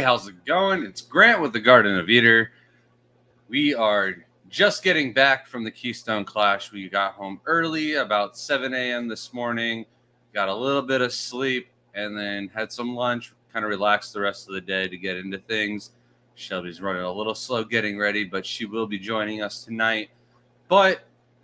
how's it going? It's Grant with the Garden of Eater. We are just getting back from the Keystone Clash. We got home early, about 7 a.m. this morning, got a little bit of sleep, and then had some lunch, kind of relaxed the rest of the day to get into things. Shelby's running a little slow getting ready, but she will be joining us tonight. But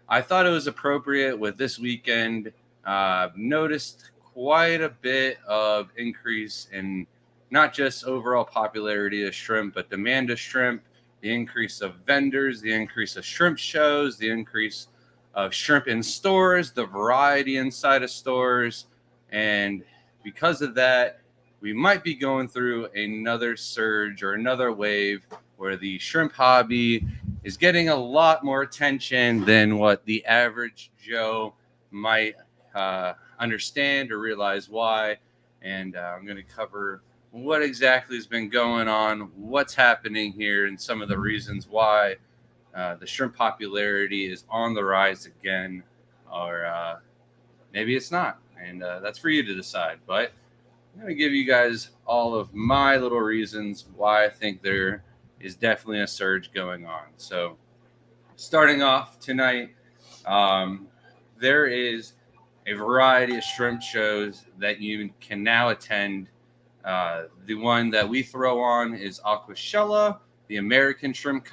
I thought it was appropriate with this weekend. Noticed quite a bit of increase in not just overall popularity of shrimp, but demand of shrimp, the increase of vendors, the increase of shrimp shows, the increase of shrimp in stores, the variety inside of stores. And because of that, we might be going through another surge or another wave where the shrimp hobby is getting a lot more attention than what the average Joe might understand or realize why. And I'm going to cover what exactly has been going on, what's happening here, and some of the reasons why the shrimp popularity is on the rise again, or maybe it's not. And that's for you to decide. But I'm going to give you guys all of my little reasons why I think there is definitely a surge going on. So starting off tonight, there is a variety of shrimp shows that you can now attend. The one that we throw on is Aquashella, the American Shrimp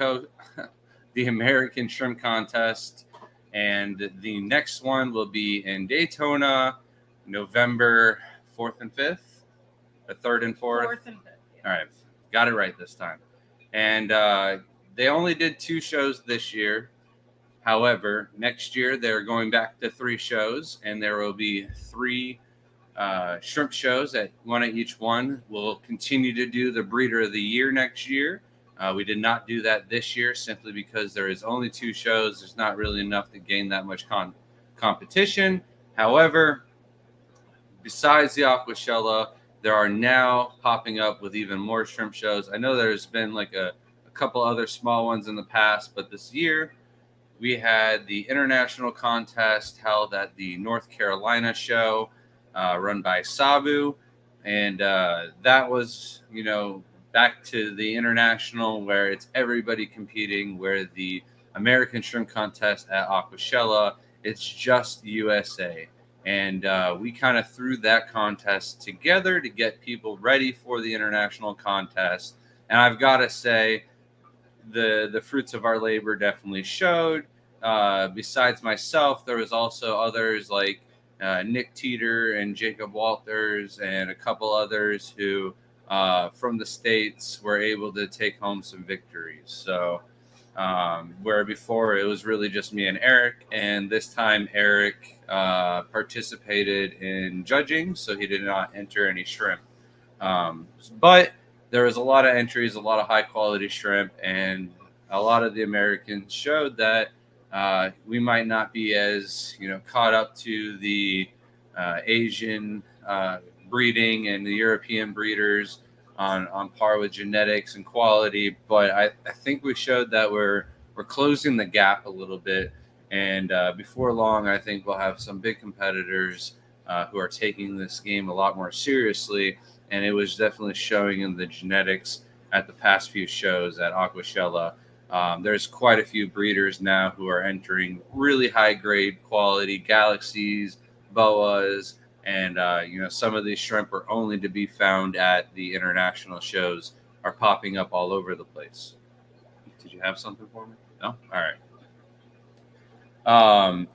the American Shrimp Contest, and the next one will be in Daytona, November 4th and 5th, the 3rd and 4th. 4th and 5th. Yeah. All right, got it right this time. And they only did 2 shows this year. However, next year they're going back to 3 shows, and there will be 3 shrimp shows at one at each one. We'll continue to do the Breeder of the Year next year. We did not do that this year simply because there is only 2 shows. There's not really enough to gain that much competition. However, besides the Aquashella, there are now popping up with even more shrimp shows. I know there's been like a couple other small ones in the past, but this year we had the international contest held at the North Carolina show, run by Sabu, and that was, back to the international where it's everybody competing, where the American Shrimp Contest at Aquashella, it's just USA. And we kind of threw that contest together to get people ready for the international contest. And I've got to say, the fruits of our labor definitely showed. Besides myself, there was also others like Nick Teeter and Jacob Walters and a couple others who from the States were able to take home some victories. So where before it was really just me and Eric, and this time Eric participated in judging, so he did not enter any shrimp. But there was a lot of entries, a lot of high quality shrimp, and a lot of the Americans showed that we might not be as caught up to the Asian breeding and the European breeders on par with genetics and quality, but I think we showed that we're closing the gap a little bit, and before long I think we'll have some big competitors who are taking this game a lot more seriously, and it was definitely showing in the genetics at the past few shows at Aquashella. There's quite a few breeders now who are entering really high grade quality galaxies, boas, and some of these shrimp are only to be found at the international shows, are popping up all over the place. Did you have something for me? No? All right.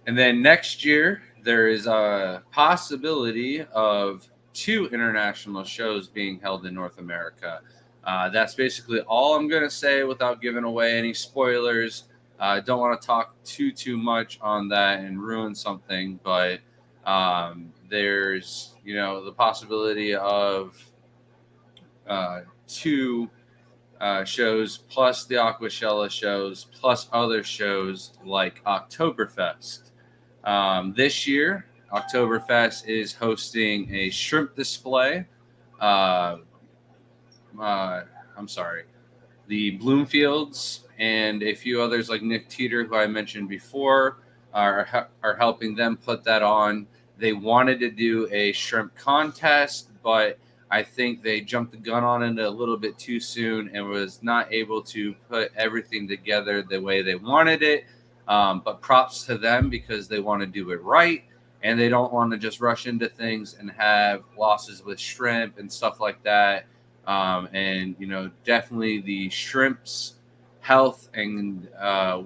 And then next year, there is a possibility of 2 international shows being held in North America. That's basically all I'm going to say without giving away any spoilers. I don't want to talk too much on that and ruin something, but there's, the possibility of 2 shows plus the Aquashella shows plus other shows like Oktoberfest. This year, Oktoberfest is hosting a shrimp display. The Bloomfields and a few others like Nick Teeter, who I mentioned before, are helping them put that on. They wanted to do a shrimp contest, but I think they jumped the gun on it a little bit too soon and was not able to put everything together the way they wanted it. But props to them because they want to do it right and they don't want to just rush into things and have losses with shrimp and stuff like that. And, definitely the shrimp's health and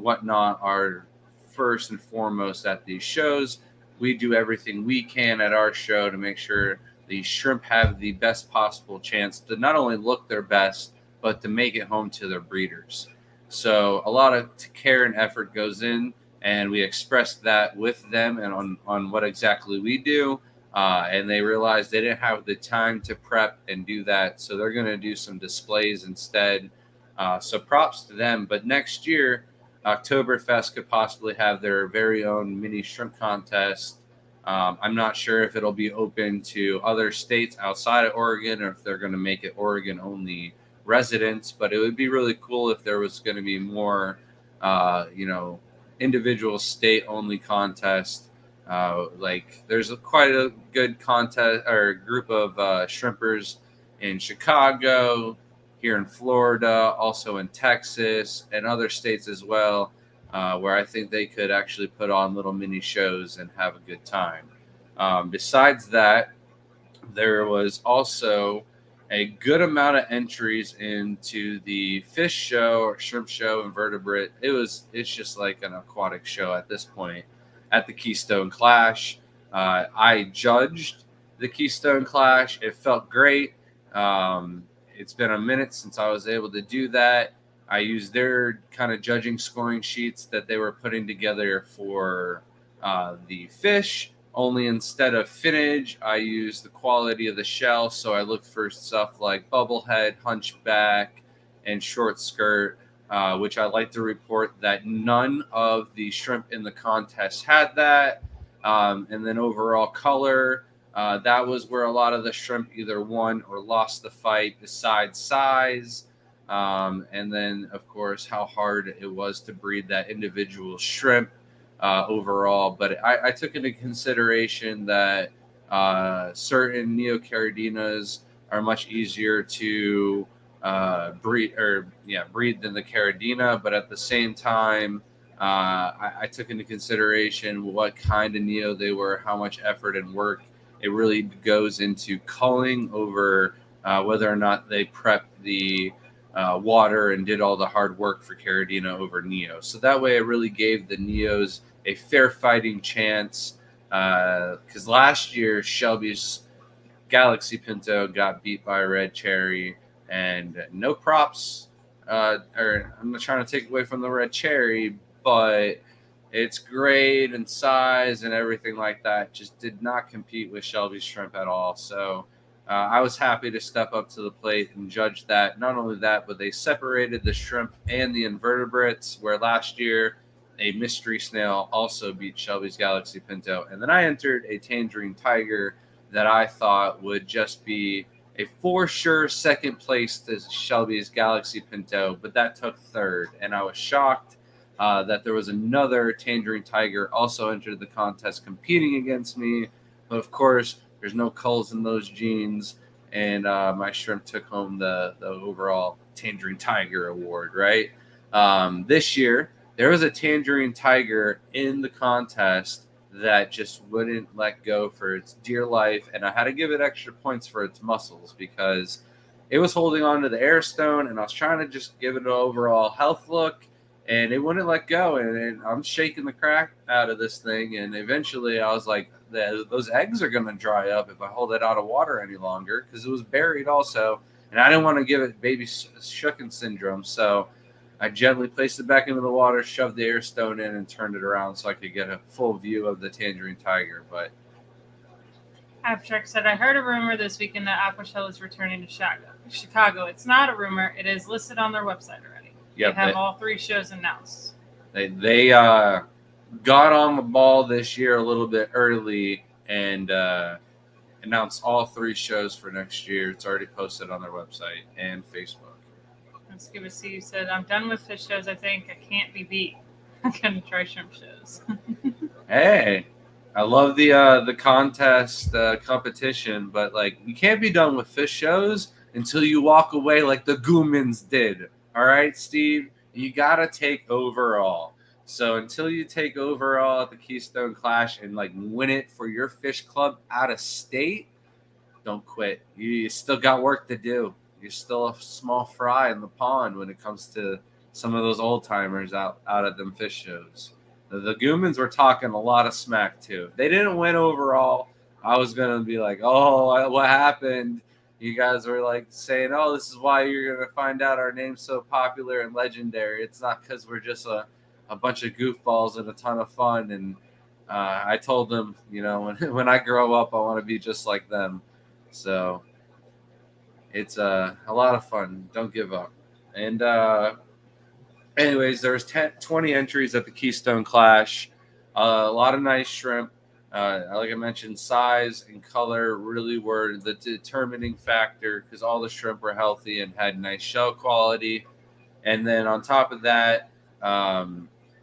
whatnot are first and foremost at these shows. We do everything we can at our show to make sure the shrimp have the best possible chance to not only look their best, but to make it home to their breeders. So a lot of care and effort goes in, and we express that with them and on what exactly we do. And they realized they didn't have the time to prep and do that, so they're going to do some displays instead. So props to them. But next year, Oktoberfest could possibly have their very own mini shrimp contest. I'm not sure if it'll be open to other states outside of Oregon or if they're going to make it Oregon only residents, but it would be really cool if there was going to be more, individual state only contest. Like there's quite a good contest or group of shrimpers in Chicago, here in Florida, also in Texas, and other states as well, where I think they could actually put on little mini shows and have a good time. Besides that, there was also a good amount of entries into the fish show or shrimp show invertebrate. It's just like an aquatic show at this point at the Keystone Clash. I judged the Keystone Clash. It felt great. It's been a minute since I was able to do that. I used their kind of judging scoring sheets that they were putting together for the fish. Only instead of finnage, I used the quality of the shell. So I looked for stuff like bubblehead, hunchback, and short skirt, which I like to report that none of the shrimp in the contest had that. And then overall color, that was where a lot of the shrimp either won or lost the fight, besides size. And then, of course, how hard it was to breed that individual shrimp overall. But I took into consideration that certain Neocardinas are much easier to breed than the Caridina. But at the same time, I took into consideration what kind of Neo they were, how much effort and work it really goes into culling over whether or not they prepped the water and did all the hard work for Caridina over Neo. So that way, it really gave the Neos a fair fighting chance. Because last year, Shelby's Galaxy Pinto got beat by Red Cherry, and no props. Or I'm not trying to take away from the Red Cherry, but its grade and size and everything like that just did not compete with Shelby's shrimp at all. So I was happy to step up to the plate and judge that. Not only that, but they separated the shrimp and the invertebrates, where last year a mystery snail also beat Shelby's Galaxy Pinto. And then I entered a tangerine tiger that I thought would just be a for sure second place to Shelby's Galaxy Pinto, but that took third. And I was shocked that there was another tangerine tiger also entered the contest competing against me. But of course, there's no culls in those genes, and my shrimp took home the overall Tangerine Tiger award, right? This year, there was a Tangerine Tiger in the contest that just wouldn't let go for its dear life, and I had to give it extra points for its muscles because it was holding on to the air stone, and I was trying to just give it an overall health look, and it wouldn't let go, and I'm shaking the crap out of this thing, and eventually I was like, those eggs are going to dry up if I hold it out of water any longer, because it was buried also, and I didn't want to give it baby shooken syndrome. So I gently placed it back into the water, shoved the air stone in, and turned it around so I could get a full view of the tangerine tiger. But Abstract said, I heard a rumor this weekend that Aquashell is returning to Chicago. It's not a rumor. It is listed on their website already. Yep, they have all 3 shows announced. They got on the ball this year a little bit early and announced all 3 shows for next year. It's already posted on their website and Facebook. And Scuba C said, I'm done with fish shows. I think I can't be beat. I'm going to try shrimp shows. Hey, I love the contest, competition, but like you can't be done with fish shows until you walk away like the Goomans did. All right, Steve, you gotta take overall. So until you take overall at the Keystone Clash and like win it for your fish club out of state, don't quit. You still got work to do. You're still a small fry in the pond when it comes to some of those old timers out at them fish shows. The Goomans were talking a lot of smack too. If they didn't win overall, I was gonna be like, "Oh, what happened?" You guys were like saying, "Oh, this is why you're gonna find out our name's so popular and legendary. It's not because we're just a bunch of goofballs and a ton of fun." And I told them, when I grow up, I want to be just like them. So it's a lot of fun. Don't give up. And anyways, there's 20 entries at the Keystone Clash. A lot of nice shrimp. Like I mentioned, size and color really were the determining factor because all the shrimp were healthy and had nice shell quality. And then on top of that,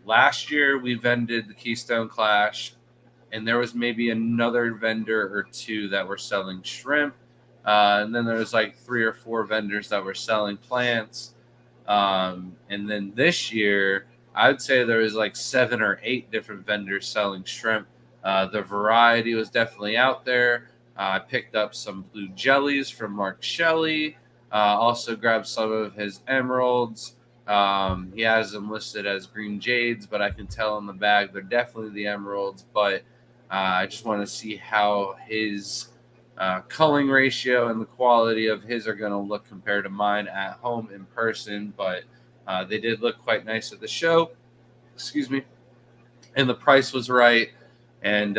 last year we vended the Keystone Clash, and there was maybe another vendor or two that were selling shrimp. And then there was like 3 or 4 vendors that were selling plants. And then this year, I would say there was like 7 or 8 different vendors selling shrimp. The variety was definitely out there. I picked up some blue jellies from Mark Shelley. Also grabbed some of his emeralds. He has them listed as green jades, but I can tell in the bag they're definitely the emeralds. But I just want to see how his culling ratio and the quality of his are going to look compared to mine at home in person. But they did look quite nice at the show. Excuse me. And the price was right. And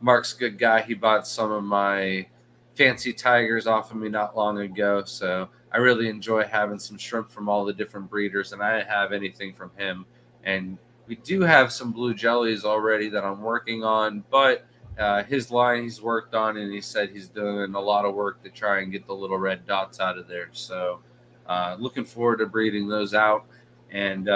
Mark's a good guy. He bought some of my fancy tigers off of me not long ago. So I really enjoy having some shrimp from all the different breeders. And I didn't have anything from him. And we do have some blue jellies already that I'm working on. But his line he's worked on, and he said he's doing a lot of work to try and get the little red dots out of there. So looking forward to breeding those out. And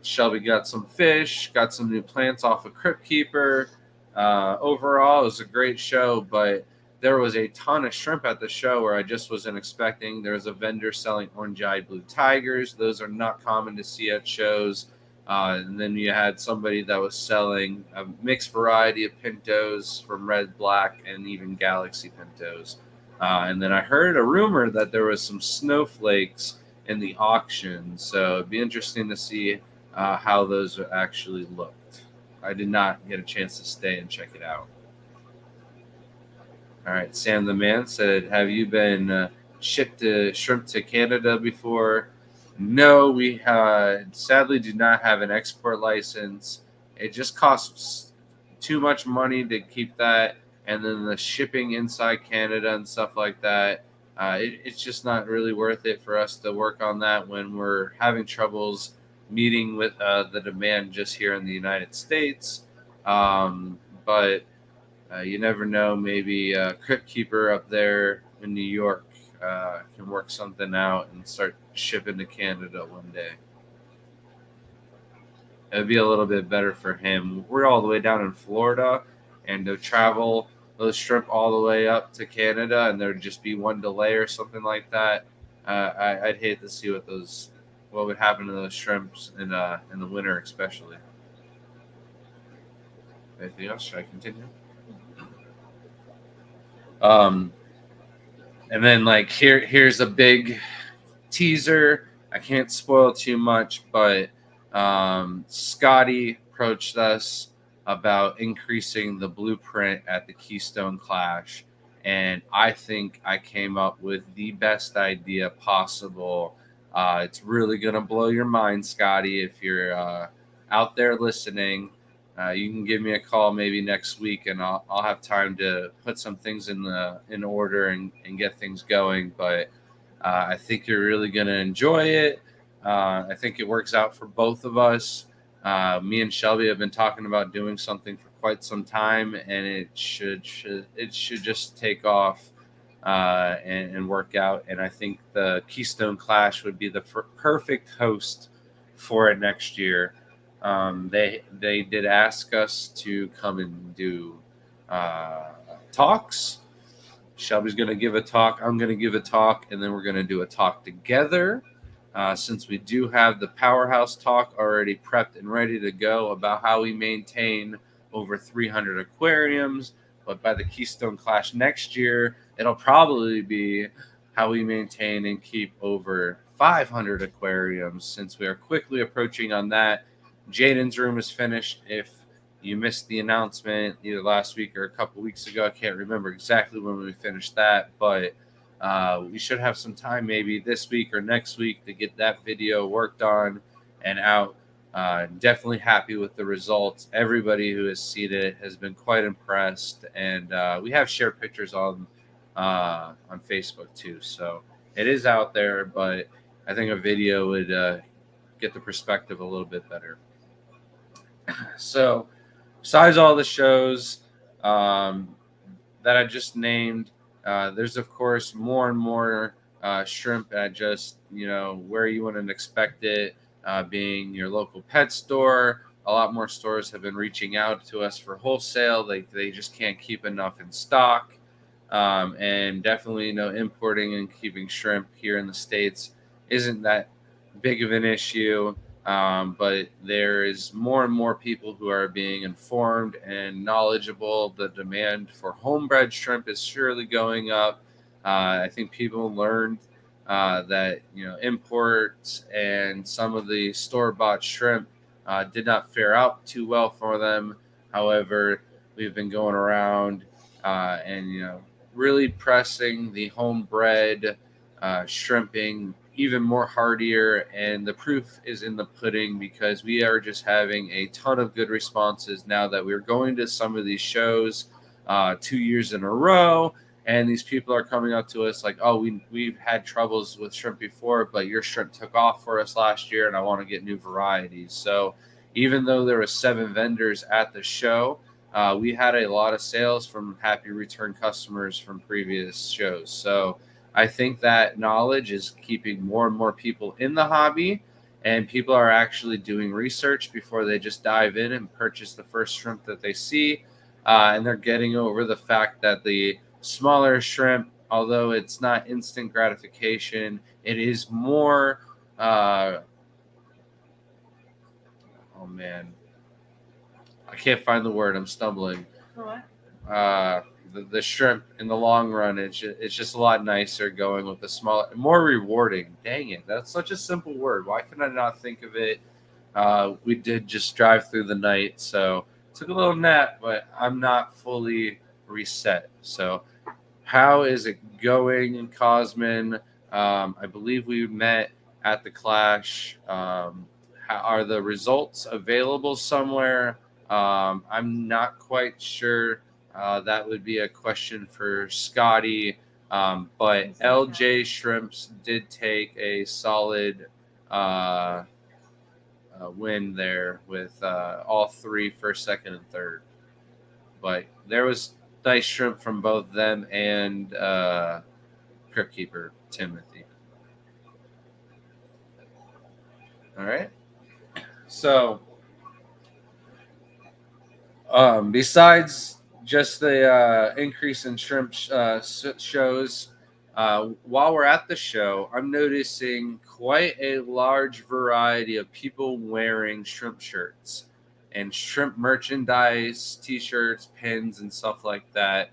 Shelby got some fish, got some new plants off of Crypt Keeper. Overall, it was a great show, but there was a ton of shrimp at the show where I just wasn't expecting. There was a vendor selling orange-eyed blue tigers. Those are not common to see at shows. And then you had somebody that was selling a mixed variety of pintos from red, black, and even galaxy pintos. And then I heard a rumor that there was some snowflakes in the auction. So it'd be interesting to see how those actually looked. I did not get a chance to stay and check it out. All right, Sam the Man said, "Have you been shipped shrimp to Canada before?" No, we sadly do not have an export license. It just costs too much money to keep that, and then the shipping inside Canada and stuff like that. It's just not really worth it for us to work on that when we're having troubles meeting with the demand just here in the United States. But you never know. Maybe Crypt Keeper up there in New York can work something out and start shipping to Canada one day. It would be a little bit better for him. We're all the way down in Florida, and to travel those shrimp all the way up to Canada, and there'd just be one delay or something like that. I'd hate to see what would happen to those shrimps in the winter, especially. Anything else? Should I continue? And then like here's a big teaser. I can't spoil too much, but Scotty approached us about increasing the blueprint at the Keystone Clash, and I think I came up with the best idea possible. It's really gonna blow your mind, Scotty. If you're out there listening, you can give me a call maybe next week, and I'll have time to put some things in order and get things going. But I think you're really going to enjoy it. I think it works out for both of us. Me and Shelby have been talking about doing something for quite some time, and it should just take off and work out. And I think the Keystone Clash would be the perfect host for it next year. They did ask us to come and do talks. Shelby's going to give a talk. I'm going to give a talk, and then we're going to do a talk together. Since we do have the Powerhouse talk already prepped and ready to go about how we maintain over 300 aquariums, but by the Keystone Clash next year, it'll probably be how we maintain and keep over 500 aquariums, since we are quickly approaching on that. Jaden's room is finished. If you missed the announcement either last week or a couple weeks ago, I can't remember exactly when we finished that, but we should have some time maybe this week or next week to get that video worked on and out. Definitely happy with the results. Everybody who has seen it has been quite impressed, and we have shared pictures on Facebook too. So it is out there, but I think a video would get the perspective a little bit better. So besides all the shows that I just named, there's of course more and more shrimp at just where you wouldn't expect it, being your local pet store. A lot more stores have been reaching out to us for wholesale. They just can't keep enough in stock, and definitely importing and keeping shrimp here in the States isn't that big of an issue. But there is more and more people who are being informed and knowledgeable. The demand for homebred shrimp is surely going up. I think people learned that imports and some of the store-bought shrimp did not fare out too well for them. However, we've been going around and really pressing the homebred shrimping even more hardier, and the proof is in the pudding, because we are just having a ton of good responses now that we're going to some of these shows 2 years in a row, and these people are coming up to us like, oh, we've had troubles with shrimp before, but your shrimp took off for us last year and I want to get new varieties. So even though there were 7 vendors at the show, we had a lot of sales from happy return customers from previous shows. So I think that knowledge is keeping more and more people in the hobby, and people are actually doing research before they just dive in and purchase the first shrimp that they see. And they're getting over the fact that the smaller shrimp, although it's not instant gratification, it is more. Oh man, I can't find the word. I'm stumbling. What? The shrimp in the long run, it's just a lot nicer going with the smaller, more rewarding. Dang it, that's such a simple word. Why can I not think of it? We did just drive through the night, so took a little nap, but I'm not fully reset. So how is it going in Cosman? I believe we met at the Clash. Are the results available somewhere? I'm not quite sure. That would be a question for Scotty. But LJ Shrimps did take a solid win there with all 3 first, second, and third. But there was nice shrimp from both them and Crypt Keeper Timothy. All right. So besides just the increase in shrimp shows, while we're at the show, I'm noticing quite a large variety of people wearing shrimp shirts and shrimp merchandise, t-shirts, pins, and stuff like that.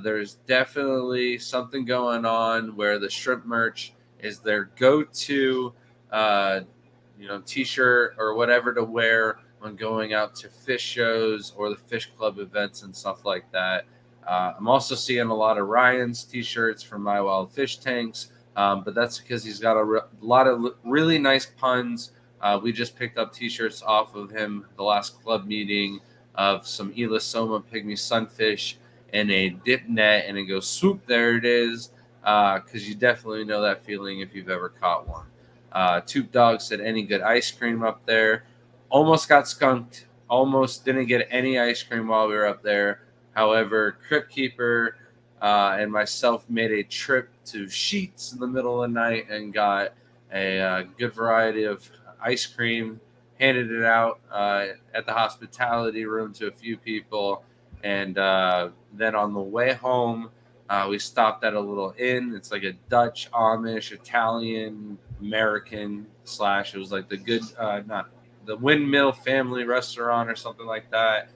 There's definitely something going on where the shrimp merch is their go-to, t-shirt or whatever to wear when going out to fish shows or the fish club events and stuff like that. I'm also seeing a lot of Ryan's t-shirts from My Wild Fish Tanks, but that's because he's got a lot of really nice puns. We just picked up t-shirts off of him the last club meeting of some Elasoma pygmy sunfish and a dip net, and it goes swoop, there it is, because you definitely know that feeling if you've ever caught one. Toop Dog said, any good ice cream up there? Almost got skunked. Almost didn't get any ice cream while we were up there. However, Crypt Keeper and myself made a trip to Sheets in the middle of the night and got a good variety of ice cream, handed it out at the hospitality room to a few people. And then on the way home, we stopped at a little inn. It's like a Dutch, Amish, Italian, American / it was like the good, not the Windmill Family Restaurant or something like that.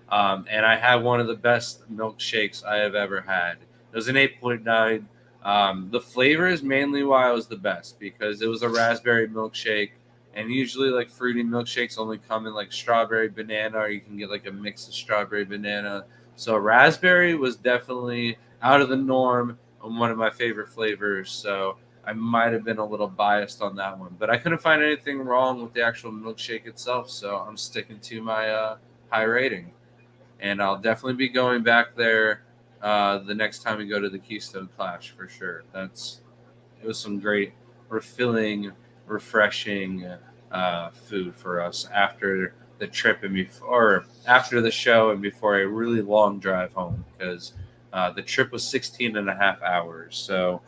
And I had one of the best milkshakes I have ever had. It was an 8.9. The flavor is mainly why it was the best, because it was a raspberry milkshake. And usually, like, fruity milkshakes only come in like strawberry banana, or you can get like a mix of strawberry banana. So raspberry was definitely out of the norm and one of my favorite flavors. So I might have been a little biased on that one, but I couldn't find anything wrong with the actual milkshake itself. So I'm sticking to my high rating, and I'll definitely be going back there the next time we go to the Keystone Clash for sure. It was some great, refilling, refreshing food for us after the trip and before, after the show and before a really long drive home, because the trip was 16 and a half hours. So,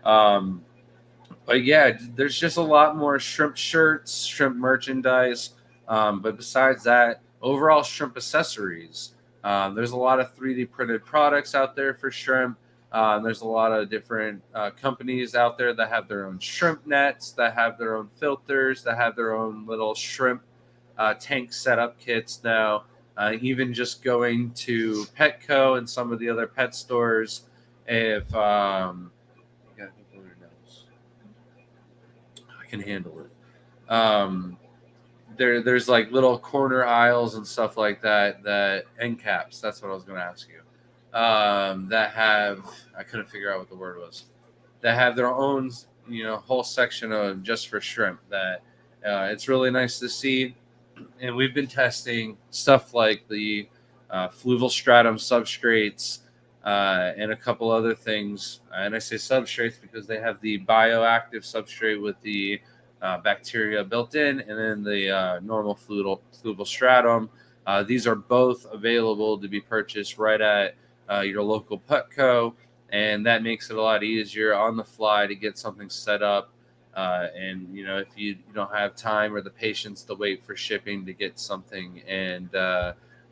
but yeah, there's just a lot more shrimp shirts, shrimp merchandise. But besides that, overall shrimp accessories. There's a lot of 3D printed products out there for shrimp. There's a lot of different companies out there that have their own shrimp nets, that have their own filters, that have their own little shrimp tank setup kits now. Even just going to Petco and some of the other pet stores, if you gotta think over your nose. I can handle it. There's like little corner aisles and stuff like that end caps. That's what I was going to ask you. That have, I couldn't figure out what the word was. That have their own, whole section of just for shrimp. That it's really nice to see. And we've been testing stuff like the fluval stratum substrates and a couple other things. And I say substrates because they have the bioactive substrate with the bacteria built in, and then the normal fluval stratum. These are both available to be purchased right at your local Petco, and that makes it a lot easier on the fly to get something set up. And if you don't have time or the patience to wait for shipping to get something, and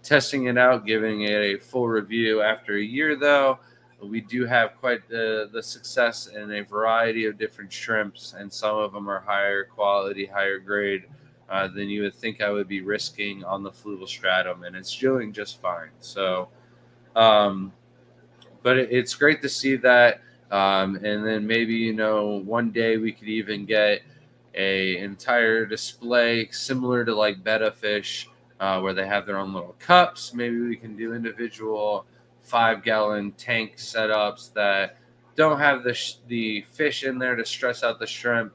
testing it out, giving it a full review after a year, though, we do have quite the success in a variety of different shrimps, and some of them are higher quality, higher grade than you would think I would be risking on the fluval stratum, and it's doing just fine. So, but it's great to see that. And then maybe, one day we could even get a entire display similar to like Betta Fish, where they have their own little cups. Maybe we can do individual 5-gallon tank setups that don't have the fish in there to stress out the shrimp.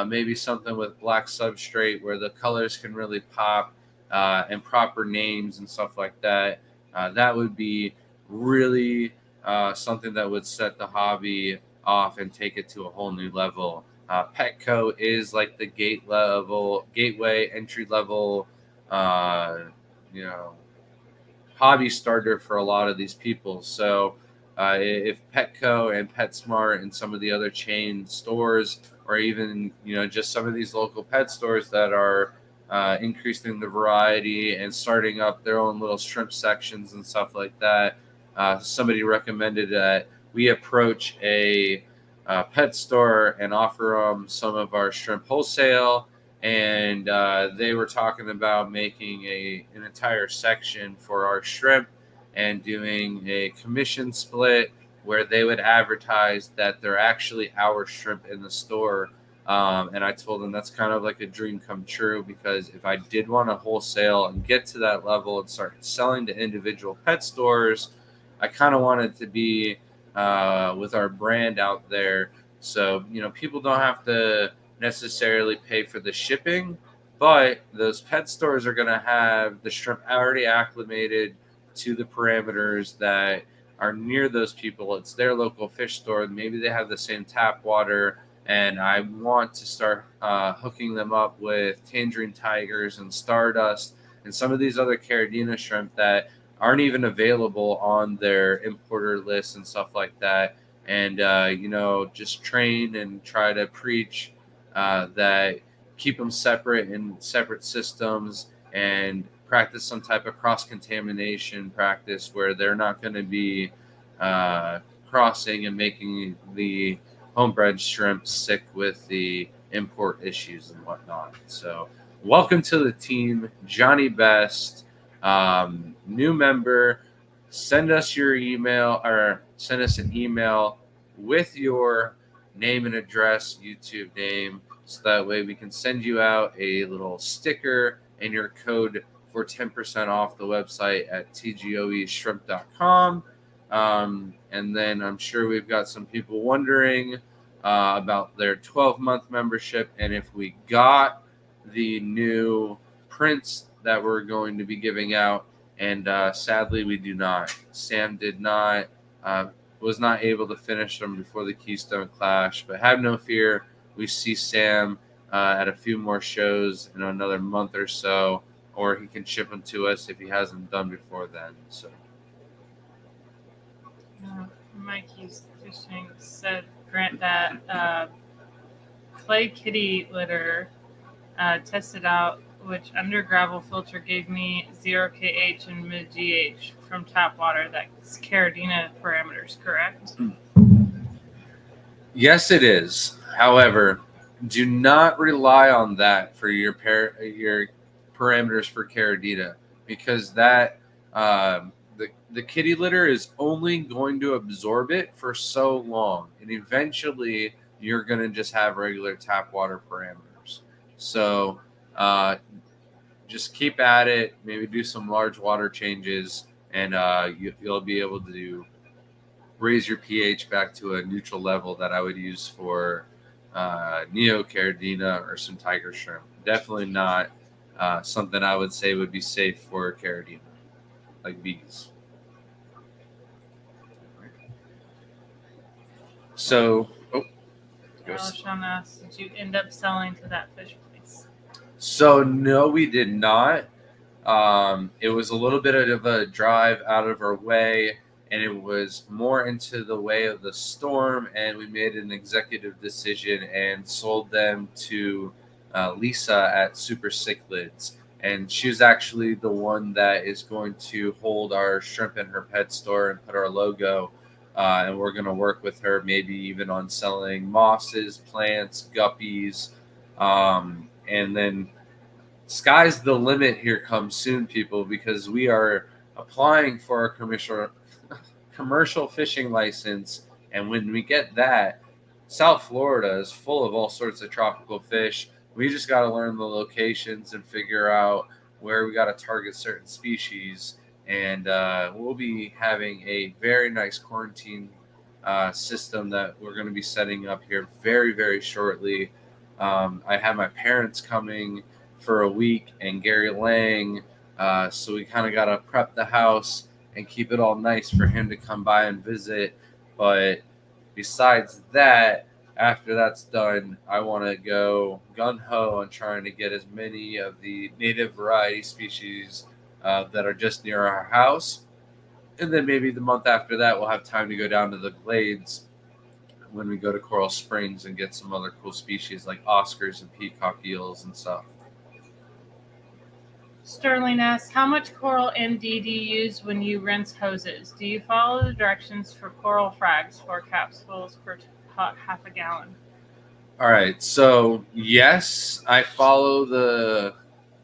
Maybe something with black substrate where the colors can really pop, and proper names and stuff like that. That would be really something that would set the hobby off and take it to a whole new level. Petco is like the gateway, entry level, hobby starter for a lot of these people. So if Petco and PetSmart and some of the other chain stores, or even just some of these local pet stores that are increasing the variety and starting up their own little shrimp sections and stuff like that, somebody recommended that we approach a pet store and offer them some of our shrimp wholesale. And they were talking about making an entire section for our shrimp and doing a commission split where they would advertise that they're actually our shrimp in the store. And I told them that's kind of like a dream come true, because if I did want to wholesale and get to that level and start selling to individual pet stores, I kind of wanted to be with our brand out there. So, people don't have to necessarily pay for the shipping, but those pet stores are going to have the shrimp already acclimated to the parameters that are near those people. It's their local fish store. Maybe they have the same tap water, and I want to start hooking them up with tangerine tigers and stardust and some of these other Caridina shrimp that aren't even available on their importer lists and stuff like that. And, just train and try to preach that keep them separate in separate systems and practice some type of cross-contamination practice where they're not going to be crossing and making the homebred shrimp sick with the import issues and whatnot. So welcome to the team, Johnny Best, new member. Send us your email or send us an email with your name and address, YouTube name, so that way we can send you out a little sticker and your code for 10% off the website at tgoeshrimp.com. And then I'm sure we've got some people wondering about their 12-month membership and if we got the new prints that we're going to be giving out. And sadly, we do not. Sam did not, was not able to finish them before the Keystone Clash. But have no fear. We see Sam at a few more shows in another month or so, or he can ship them to us if he hasn't done before then. So, Mike Hughes Fishing said, Grant, that clay kitty litter tested out, which under gravel filter gave me 0 kH and mid GH from tap water. That's Caridina parameters, correct? Yes, it is. However, do not rely on that for your parameters for Caridina, because that the kitty litter is only going to absorb it for so long, and eventually you're going to just have regular tap water parameters. So just keep at it. Maybe do some large water changes, and you'll be able to raise your pH back to a neutral level that I would use for Neocaridina or some tiger shrimp. Definitely not something I would say would be safe for Caridina, like bees. So, Sean asked, did you end up selling to that fish place? So, no, we did not. It was a little bit of a drive out of our way, and it was more into the way of the storm, and we made an executive decision and sold them to Lisa at Super Cichlids. And she was actually the one that is going to hold our shrimp in her pet store and put our logo. And we're going to work with her maybe even on selling mosses, plants, guppies. And then sky's the limit here comes soon, people, because we are applying for our commercial fishing license. And when we get that, South Florida is full of all sorts of tropical fish. We just got to learn the locations and figure out where we got to target certain species. And we'll be having a very nice quarantine system that we're going to be setting up here very, very shortly. I have my parents coming for a week and Gary Lang. So we kind of got to prep the house and keep it all nice for him to come by and visit. But besides that, after that's done, I want to go gung-ho on trying to get as many of the native variety species that are just near our house. And then maybe the month after that, we'll have time to go down to the glades when we go to Coral Springs and get some other cool species like Oscars and peacock eels and stuff. Sterling asks, how much Coral MD do you use when you rinse hoses? Do you follow the directions for Coral Frags for capsules per half a gallon? All right. So, yes, I follow the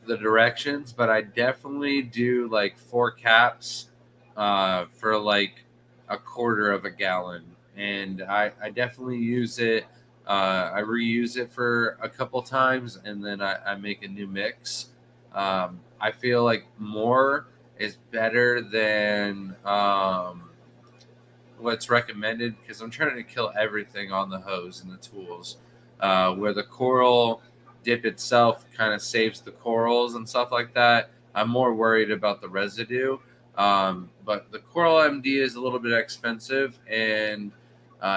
directions, but I definitely do like 4 caps for like a quarter of a gallon. And I definitely use it. I reuse it for a couple times, and then I make a new mix. I feel like more is better than what's recommended, because I'm trying to kill everything on the hose and the tools. Where the coral dip itself kind of saves the corals and stuff like that, I'm more worried about the residue. But the Coral MD is a little bit expensive, and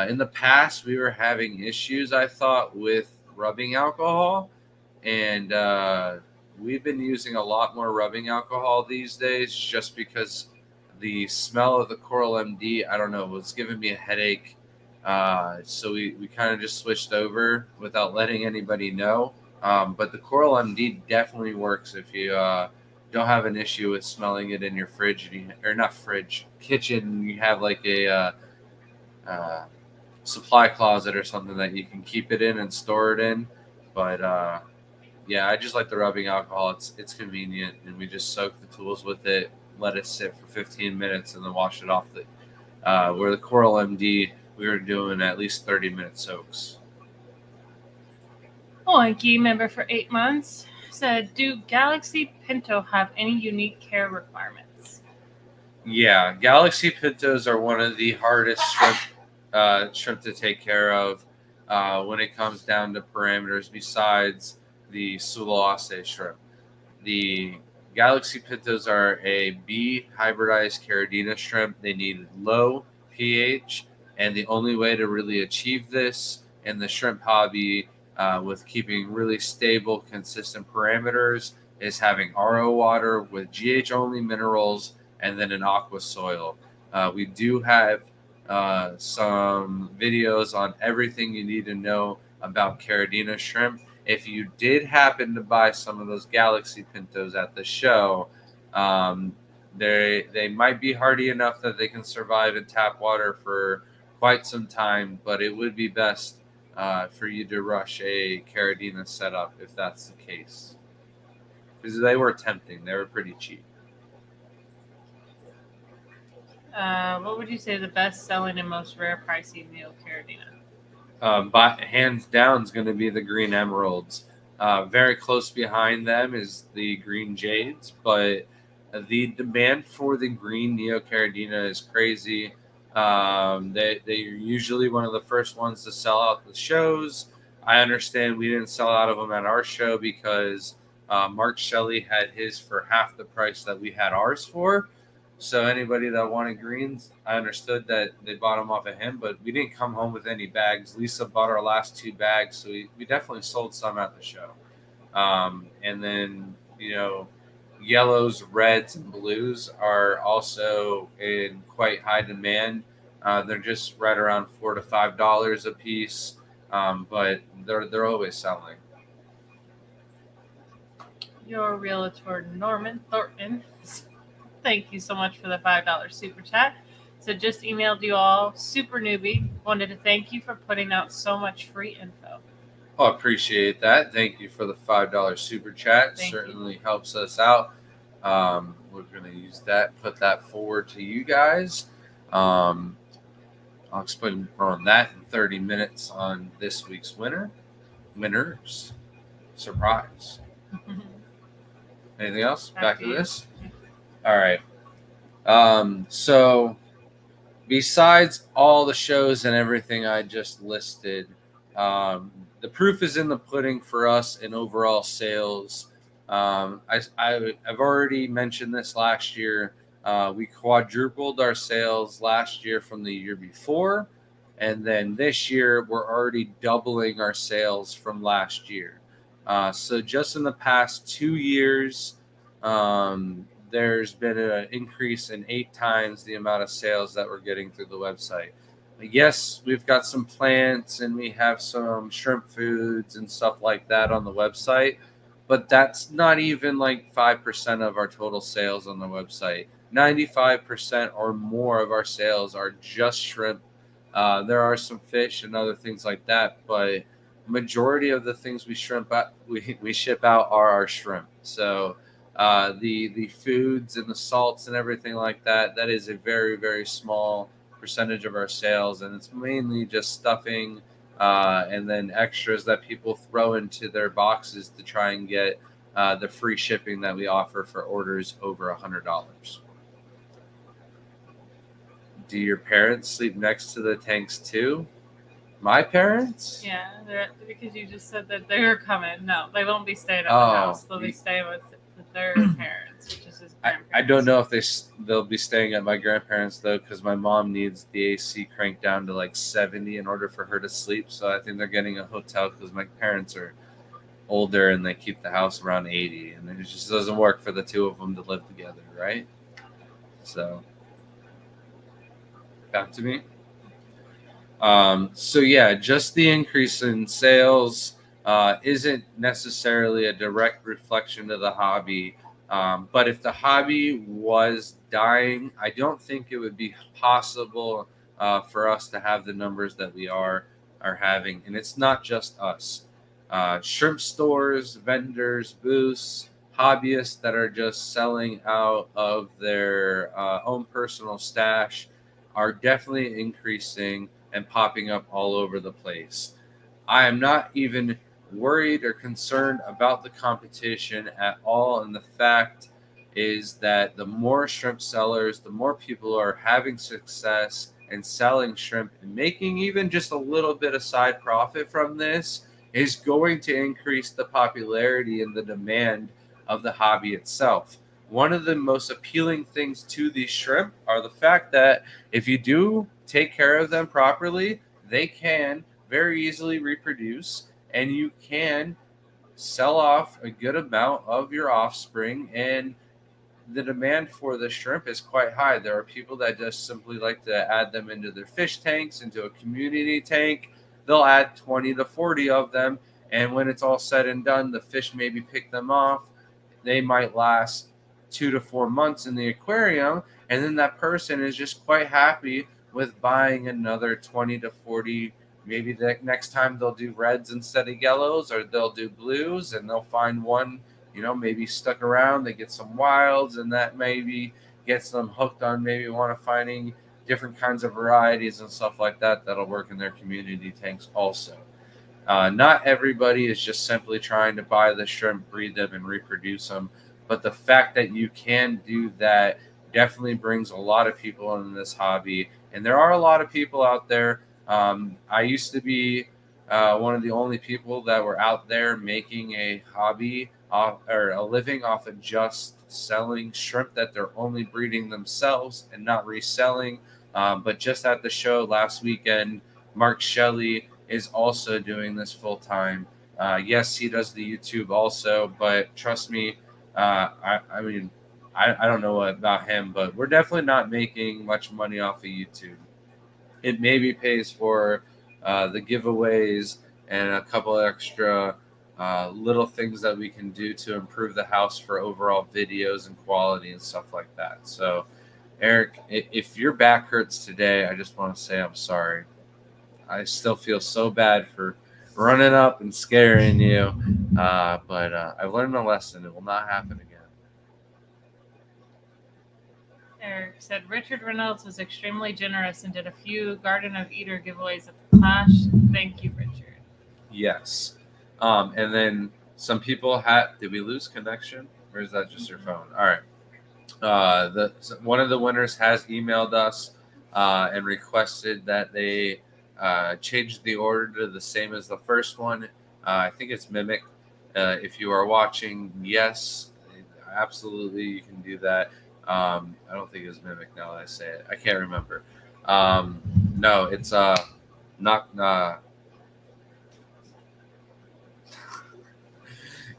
in the past we were having issues, I thought, with rubbing alcohol, and we've been using a lot more rubbing alcohol these days just because the smell of the Coral MD, I don't know, was giving me a headache. So we kind of just switched over without letting anybody know. But the Coral MD definitely works if you don't have an issue with smelling it in your fridge, or not fridge, kitchen. You have like a supply closet or something that you can keep it in and store it in. But yeah, I just like the rubbing alcohol. It's convenient, and we just soak the tools with it, let it sit for 15 minutes, and then wash it off. Where the Coral MD, we were doing at least 30-minute soaks. Oinky, member for 8 months, said, "Do Galaxy Pinto have any unique care requirements?" Yeah, Galaxy Pintos are one of the hardest shrimp to take care of when it comes down to parameters. Besides the Sulawesi shrimp, the Galaxy Pintos are a B hybridized Caridina shrimp. They need low pH, and the only way to really achieve this in the shrimp hobby with keeping really stable, consistent parameters is having RO water with GH only minerals and then an aqua soil. We do have some videos on everything you need to know about Caridina shrimp. If you did happen to buy some of those Galaxy Pintos at the show, they might be hardy enough that they can survive in tap water for quite some time, but it would be best for you to rush a Caridina setup if that's the case, because they were tempting. They were pretty cheap. What would you say the best selling and most rare pricey Neocaridina? But hands down is going to be the green emeralds. Very close behind them is the green jades, but the demand for the green Neocaridina is crazy. They're usually one of the first ones to sell out the shows. I understand we didn't sell out of them at our show because Mark Shelley had his for half the price that we had ours for. So anybody that wanted greens, I understood that they bought them off of him, but we didn't come home with any bags. Lisa bought our last 2 bags, so we definitely sold some at the show. And then, yellows, reds, and blues are also in quite high demand. They're just right around $4 to $5 a piece, but they're always selling. Your realtor, Norman Thornton, thank you so much for the $5 super chat. So just emailed you all, super newbie. Wanted to thank you for putting out so much free info. Oh, appreciate that. Thank you for the $5 super chat. Certainly helps us out. We're going to use that, put that forward to you guys. I'll explain more on that in 30 minutes on this week's winners. Surprise. Anything else? Back to this? All right. So besides all the shows and everything I just listed, the proof is in the pudding for us in overall sales. I've already mentioned this last year. We quadrupled our sales last year from the year before. And then this year, we're already doubling our sales from last year. So just in the past 2 years, there's been an increase in 8 times the amount of sales that we're getting through the website. Yes, we've got some plants and we have some shrimp foods and stuff like that on the website, but that's not even like 5% of our total sales on the website. 95% or more of our sales are just shrimp. There are some fish and other things like that, but majority of the things we ship out are our shrimp. So the foods and the salts and everything like that is a very, very small percentage of our sales, and it's mainly just stuffing and then extras that people throw into their boxes to try and get the free shipping that we offer for orders over $100. Do your parents sleep next to the tanks too? My parents? Yeah, because you just said that they were coming. No, they won't be staying at the house. They'll be staying with their parents, which is his grandparents. I don't know if they'll be staying at my grandparents though, because my mom needs the AC cranked down to like 70 in order for her to sleep. So I think they're getting a hotel because my parents are older and they keep the house around 80, and it just doesn't work for the two of them to live together, right? So back to me. So yeah, just the increase in sales isn't necessarily a direct reflection of the hobby. But if the hobby was dying, I don't think it would be possible for us to have the numbers that we are having. And it's not just us. Shrimp stores, vendors, booths, hobbyists that are just selling out of their own personal stash are definitely increasing and popping up all over the place. I am not even worried or concerned about the competition at all. And the fact is that the more shrimp sellers, the more people are having success and selling shrimp and making even just a little bit of side profit from this is going to increase the popularity and the demand of the hobby itself. One of the most appealing things to these shrimp are the fact that if you do take care of them properly, they can very easily reproduce, and you can sell off a good amount of your offspring. And the demand for the shrimp is quite high. There are people that just simply like to add them into their fish tanks, into a community tank. They'll add 20 to 40 of them, and when it's all said and done, the fish maybe pick them off. They might last 2 to 4 months in the aquarium, and then that person is just quite happy with buying another 20 to 40. Maybe the next time they'll do reds instead of yellows, or they'll do blues, and they'll find one, maybe stuck around. They get some wilds, and that maybe gets them hooked on maybe want to finding different kinds of varieties and stuff like that that'll work in their community tanks also. Not everybody is just simply trying to buy the shrimp, breed them, and reproduce them. But the fact that you can do that definitely brings a lot of people in this hobby. And there are a lot of people out there. I used to be one of the only people that were out there making a hobby or a living off of just selling shrimp that they're only breeding themselves and not reselling. But just at the show last weekend, Mark Shelley is also doing this full time. Yes, he does the YouTube also, but trust me, I mean, I don't know about him, but we're definitely not making much money off of YouTube. It maybe pays for the giveaways and a couple extra little things that we can do to improve the house for overall videos and quality and stuff like that. So, Eric, if your back hurts today, I just want to say I'm sorry. I still feel so bad for running up and scaring you, but I've learned a lesson. It will not happen again. Eric said Richard Reynolds was extremely generous and did a few Garden of Eden giveaways at the Clash. Thank you, Richard. Yes. And then some people had. Did we lose connection, or is that just your phone? All right. One of the winners has emailed us and requested that they change the order to the same as the first one. I think it's Mimic. If you are watching, yes, absolutely, you can do that. I don't think it's Mimic now that I say it. I can't remember. No, it's not.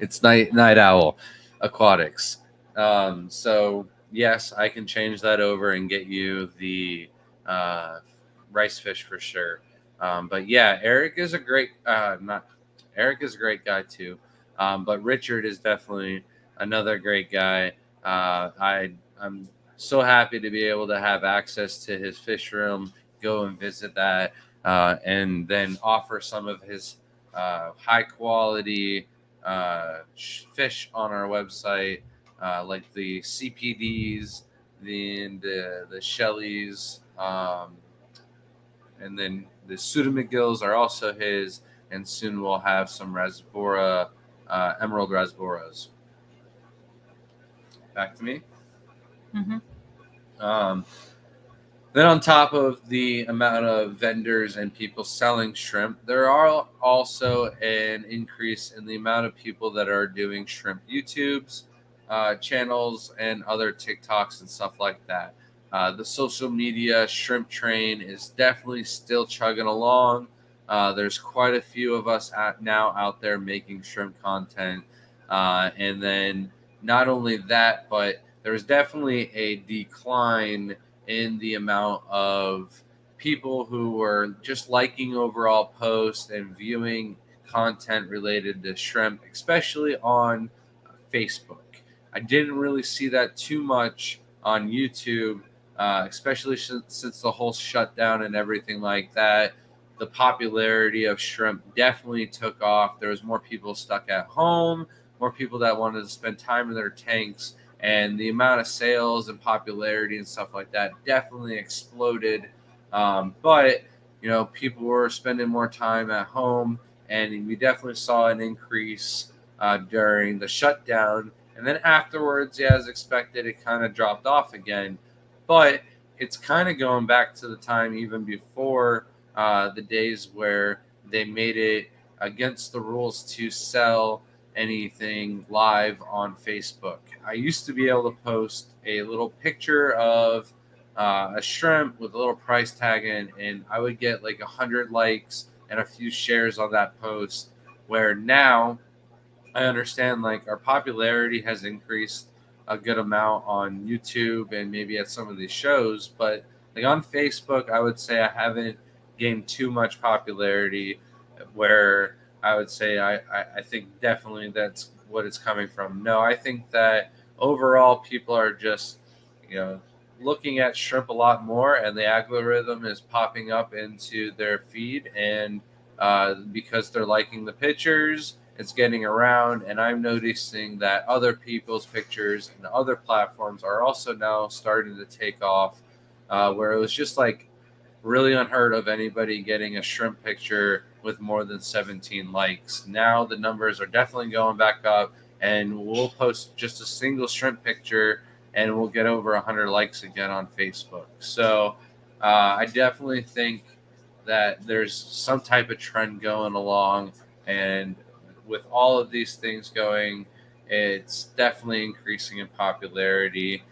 It's Night Owl Aquatics. So yes, I can change that over and get you the rice fish for sure. But yeah, Eric is a great Eric is a great guy too. But Richard is definitely another great guy. I'm so happy to be able to have access to his fish room, go and visit that, and then offer some of his high quality fish on our website, like the CPDs, the Shelleys, and then the Pseudomcgills are also his, and soon we'll have some Rasbora, Emerald Rasboras. Back to me. Mm-hmm. Then on top of the amount of vendors and people selling shrimp, there are also an increase in the amount of people that are doing shrimp YouTubes, channels, and other TikToks and stuff like that. The social media shrimp train is definitely still chugging along. There's quite a few of us now out there making shrimp content. And then not only that, but there's definitely a decline in the amount of people who were just liking overall posts and viewing content related to shrimp, especially on Facebook. I didn't really see that too much on YouTube, especially since the whole shutdown and everything like that. The popularity of shrimp definitely took off. There was more people stuck at home, more people that wanted to spend time in their tanks, and the amount of sales and popularity and stuff like that definitely exploded. But people were spending more time at home, and we definitely saw an increase during the shutdown. And then afterwards, yeah, as expected, it kind of dropped off again. But it's kind of going back to the time even before the days where they made it against the rules to sell anything live on Facebook. I used to be able to post a little picture of a shrimp with a little price tag in, and I would get like 100 likes and a few shares on that post. Where now I understand like our popularity has increased a good amount on YouTube and maybe at some of these shows, but like on Facebook, I would say I haven't gained too much popularity. Where I would say I think definitely that's what it's coming from. No, I think that overall people are just you know looking at shrimp a lot more, and the algorithm is popping up into their feed, and because they're liking the pictures, it's getting around. And I'm noticing that other people's pictures and other platforms are also now starting to take off, where it was just like really unheard of anybody getting a shrimp picture with more than 17 likes. Now the numbers are definitely going back up, and we'll post just a single shrimp picture and we'll get over 100 likes again on Facebook. So I definitely think that there's some type of trend going along, and with all of these things going, it's definitely increasing in popularity.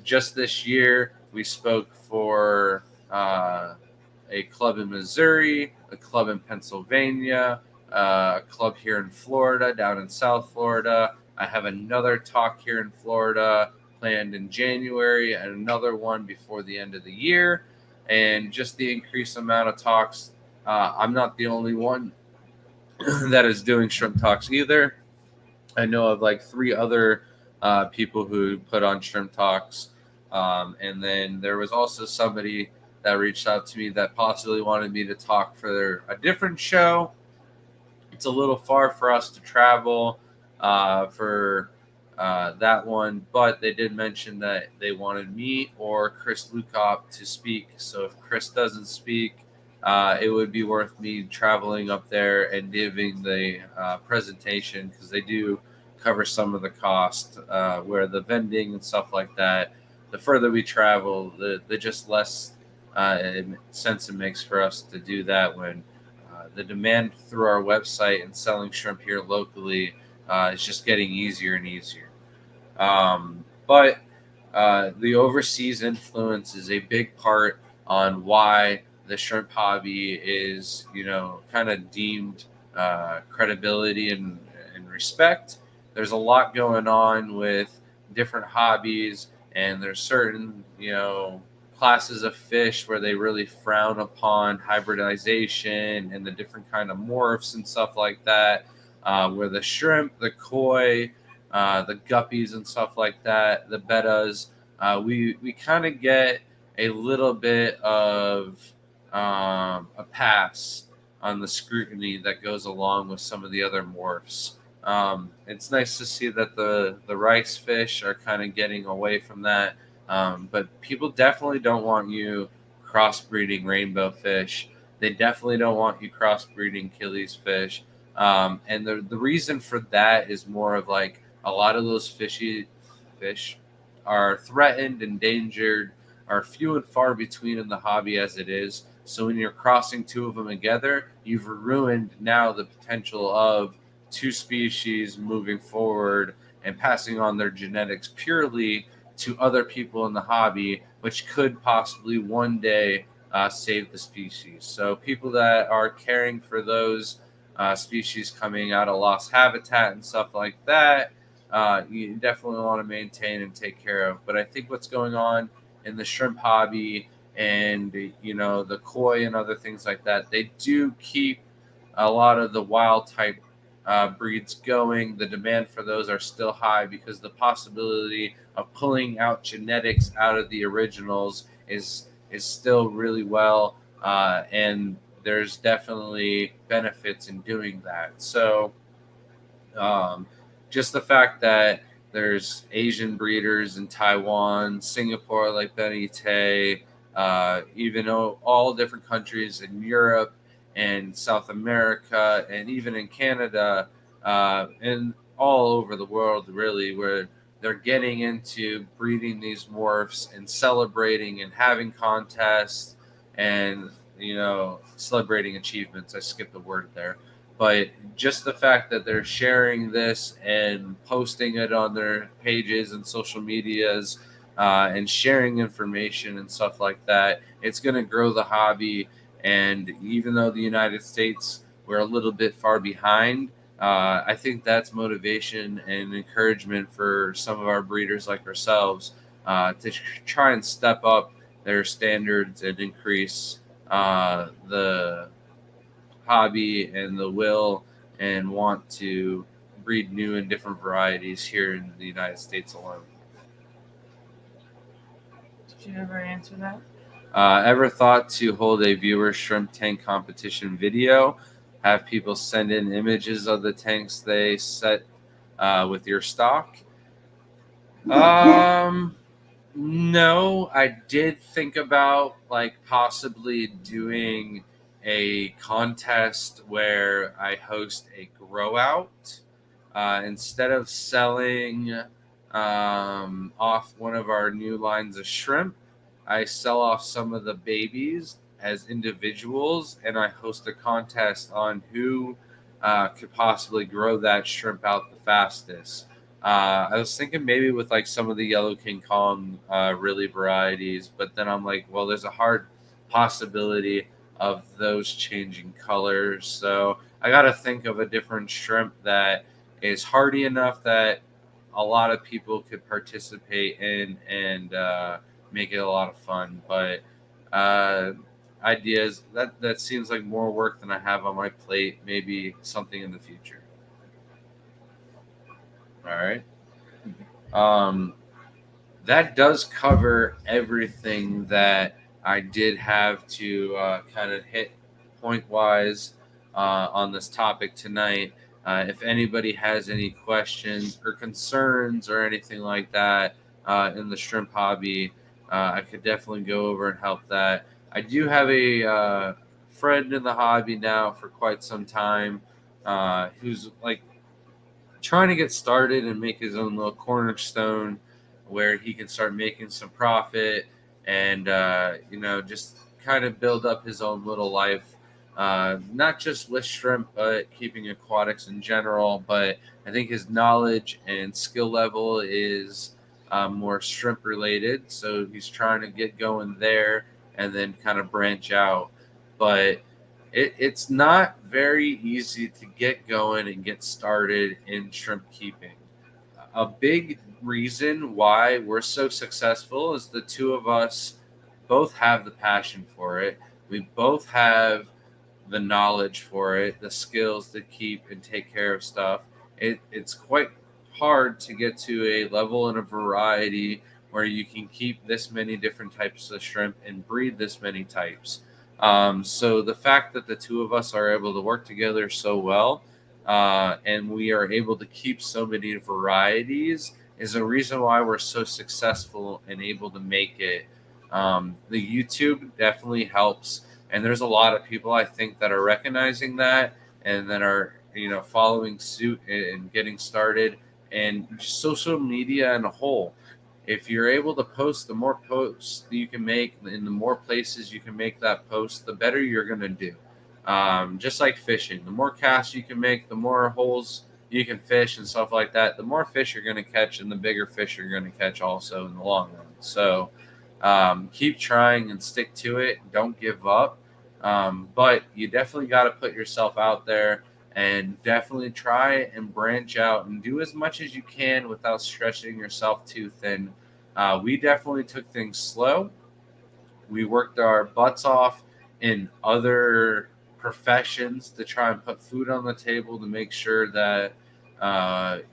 Just this year, we spoke for a club in Missouri, a club in Pennsylvania, a club here in Florida, down in South Florida. I have another talk here in Florida planned in January, and another one before the end of the year. And just the increased amount of talks, I'm not the only one that is doing shrimp talks either. I know of like three other people who put on shrimp talks. And then there was also somebody that reached out to me that possibly wanted me to talk for a different show. It's a little far for us to travel for that one, but they did mention that they wanted me or Chris Lukop to speak. So if Chris doesn't speak, it would be worth me traveling up there and giving the presentation, because they do cover some of the cost, where the vending and stuff like that. The further we travel, the just less sense it makes for us to do that when the demand through our website and selling shrimp here locally is just getting easier and easier. But the overseas influence is a big part on why the shrimp hobby is, kind of deemed credibility and respect. There's a lot going on with different hobbies, and there's certain, classes of fish where they really frown upon hybridization and the different kind of morphs and stuff like that. Where the shrimp, the koi, the guppies and stuff like that, the bettas, we kind of get a little bit of a pass on the scrutiny that goes along with some of the other morphs. It's nice to see that the rice fish are kind of getting away from that. But people definitely don't want you crossbreeding rainbow fish. They definitely don't want you crossbreeding Achilles fish. And the reason for that is more of like a lot of those fishy fish are threatened, endangered, are few and far between in the hobby as it is. So when you're crossing two of them together, you've ruined now the potential of two species moving forward and passing on their genetics purely to other people in the hobby, which could possibly one day save the species. So people that are caring for those species coming out of lost habitat and stuff like that, you definitely want to maintain and take care of. But I think what's going on in the shrimp hobby and the koi and other things like that, they do keep a lot of the wild type breeds going. The demand for those are still high because the possibility of pulling out genetics out of the originals is still really well, and there's definitely benefits in doing that. So um, just the fact that there's Asian breeders in Taiwan, Singapore, like Benite, even all different countries in Europe and South America, and even in Canada, and all over the world, really, where they're getting into breeding these morphs and celebrating and having contests and celebrating achievements. I skipped the word there, but just the fact that they're sharing this and posting it on their pages and social medias, and sharing information and stuff like that, it's going to grow the hobby. And even though the United States, we're a little bit far behind, I think that's motivation and encouragement for some of our breeders like ourselves, to try and step up their standards and increase the hobby and the will and want to breed new and different varieties here in the United States alone. Did you ever answer that? Ever thought to hold a viewer shrimp tank competition video? Have people send in images of the tanks they set with your stock? No, I did think about like possibly doing a contest where I host a grow out, instead of selling off one of our new lines of shrimp. I sell off some of the babies as individuals, and I host a contest on who could possibly grow that shrimp out the fastest. I was thinking maybe with like some of the Yellow King Kong really varieties, but then I'm like, well, there's a hard possibility of those changing colors. So I got to think of a different shrimp that is hardy enough that a lot of people could participate in and make it a lot of fun. But uh, ideas that seems like more work than I have on my plate. Maybe something in the future. All right. Um, that does cover everything that I did have to kind of hit point wise on this topic tonight. If anybody has any questions or concerns or anything like that in the shrimp hobby, I could definitely go over and help that. I do have a friend in the hobby now for quite some time, who's like trying to get started and make his own little cornerstone where he can start making some profit and just kind of build up his own little life, not just with shrimp but keeping aquatics in general. But I think his knowledge and skill level is more shrimp related, so he's trying to get going there and then kind of branch out. But it's not very easy to get going and get started in shrimp keeping. A big reason why we're so successful is the two of us both have the passion for it. We both have the knowledge for it, the skills to keep and take care of stuff. It's quite hard to get to a level and a variety where you can keep this many different types of shrimp and breed this many types. So the fact that the two of us are able to work together so well, and we are able to keep so many varieties is a reason why we're so successful and able to make it. The YouTube definitely helps, and there's a lot of people I think that are recognizing that and that are following suit and getting started. And social media in a whole, if you're able to post, the more posts you can make in the more places you can make that post, the better you're going to do. Just like fishing, the more casts you can make, the more holes you can fish and stuff like that, the more fish you're going to catch and the bigger fish you're going to catch also in the long run. So keep trying and stick to it. Don't give up. But you definitely got to put yourself out there and definitely try and branch out and do as much as you can without stretching yourself too thin. We definitely took things slow. We worked our butts off in other professions to try and put food on the table to make sure that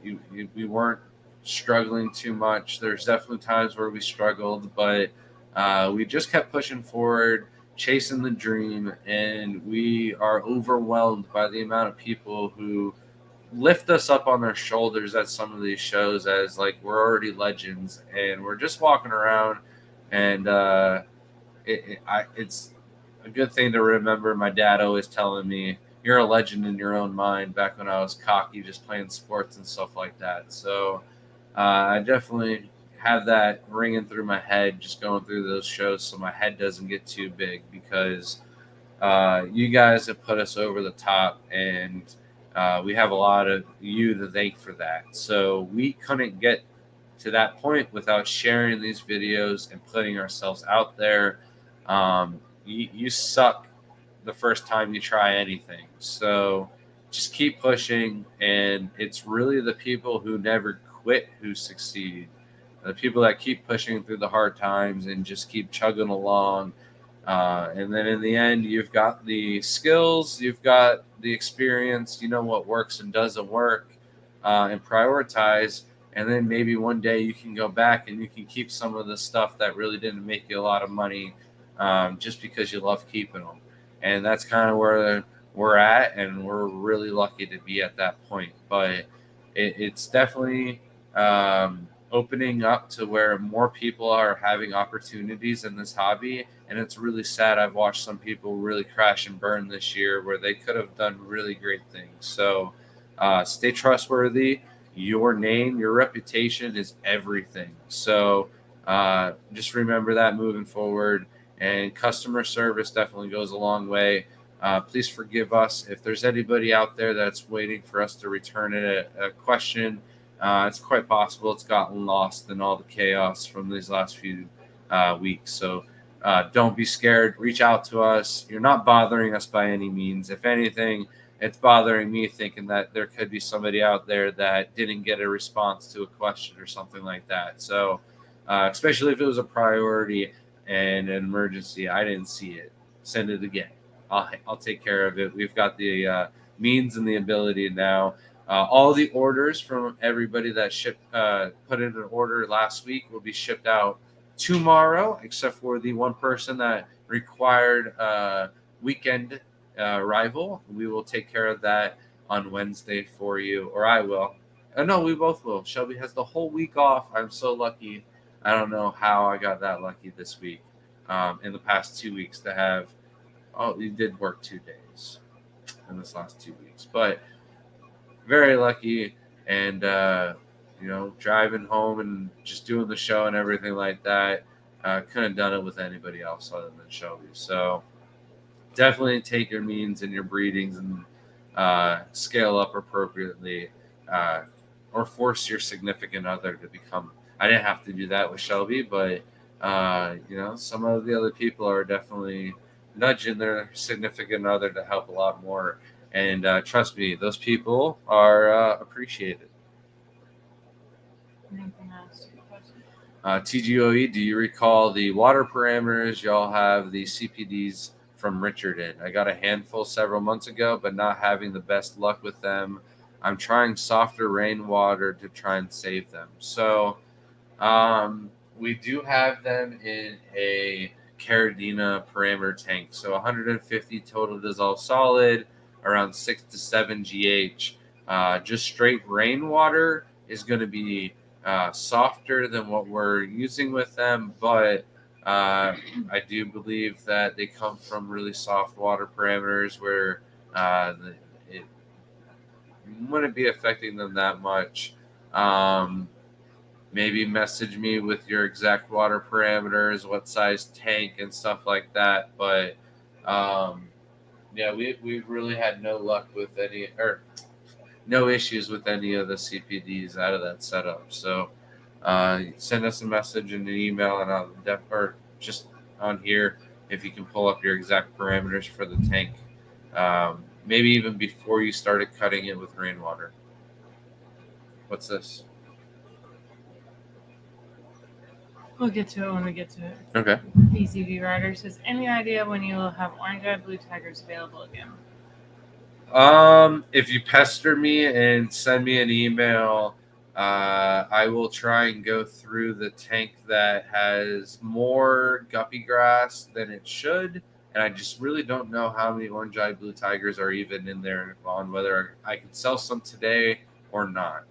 we weren't struggling too much. There's definitely times where we struggled, but we just kept pushing forward, chasing the dream, and we are overwhelmed by the amount of people who lift us up on their shoulders at some of these shows as like we're already legends, and we're just walking around, and it's a good thing to remember. My dad always telling me, "You're a legend in your own mind." Back when I was cocky, just playing sports and stuff like that. So I definitely have that ringing through my head, just going through those shows, so my head doesn't get too big because you guys have put us over the top, and we have a lot of you to thank for that. So we couldn't get to that point without sharing these videos and putting ourselves out there. You suck the first time you try anything. So just keep pushing. And it's really the people who never quit who succeed. The people that keep pushing through the hard times and just keep chugging along. And then in the end, you've got the skills, you've got the experience, you know what works and doesn't work, and prioritize. And then maybe one day you can go back and you can keep some of the stuff that really didn't make you a lot of money, just because you love keeping them. And that's kind of where we're at, and we're really lucky to be at that point. But it's definitely opening up to where more people are having opportunities in this hobby. And it's really sad. I've watched some people really crash and burn this year where they could have done really great things. So stay trustworthy. Your name, your reputation is everything. So just remember that moving forward. And customer service definitely goes a long way. Please forgive us if there's anybody out there that's waiting for us to return a question. It's quite possible it's gotten lost in all the chaos from these last few weeks. So don't be scared. Reach out to us. You're not bothering us by any means. If anything, it's bothering me thinking that there could be somebody out there that didn't get a response to a question or something like that. So especially if it was a priority and an emergency, I didn't see it. Send it again. I'll take care of it. We've got the means and the ability now. All the orders from everybody that put in an order last week will be shipped out tomorrow, except for the one person that required weekend arrival. We will take care of that on Wednesday for you, or I will. No, we both will. Shelby has the whole week off. I'm so lucky. I don't know how I got that lucky this week. In the past 2 weeks to have. Oh, you did work 2 days in this last 2 weeks, but very lucky. And driving home and just doing the show and everything like that, couldn't have done it with anybody else other than Shelby. So definitely take your means and your breedings and scale up appropriately, or force your significant other to become. I didn't have to do that with Shelby, but some of the other people are definitely nudging their significant other to help a lot more. And trust me, those people are appreciated. Anything else? TGOE, do you recall the water parameters y'all have the CPDs from Richard in? I got a handful several months ago, but not having the best luck with them. I'm trying softer rainwater to try and save them. So we do have them in a Caradina parameter tank. So 150 total dissolved solid, around 6 to 7 GH. Just straight rainwater is going to be softer than what we're using with them, but I do believe that they come from really soft water parameters where it wouldn't be affecting them that much. Maybe message me with your exact water parameters, what size tank and stuff like that. But we've really had no luck with any, or no issues with any of the CPDs out of that setup. So send us a message in an email, and I'll or just on here if you can pull up your exact parameters for the tank. Maybe even before you started cutting it with rainwater. What's this? We'll get to it when we get to it. Okay. PCV Rider says, any idea when you will have orange-eyed blue tigers available again? If you pester me and send me an email, I will try and go through the tank that has more guppy grass than it should. And I just really don't know how many orange-eyed blue tigers are even in there, on whether I can sell some today or not.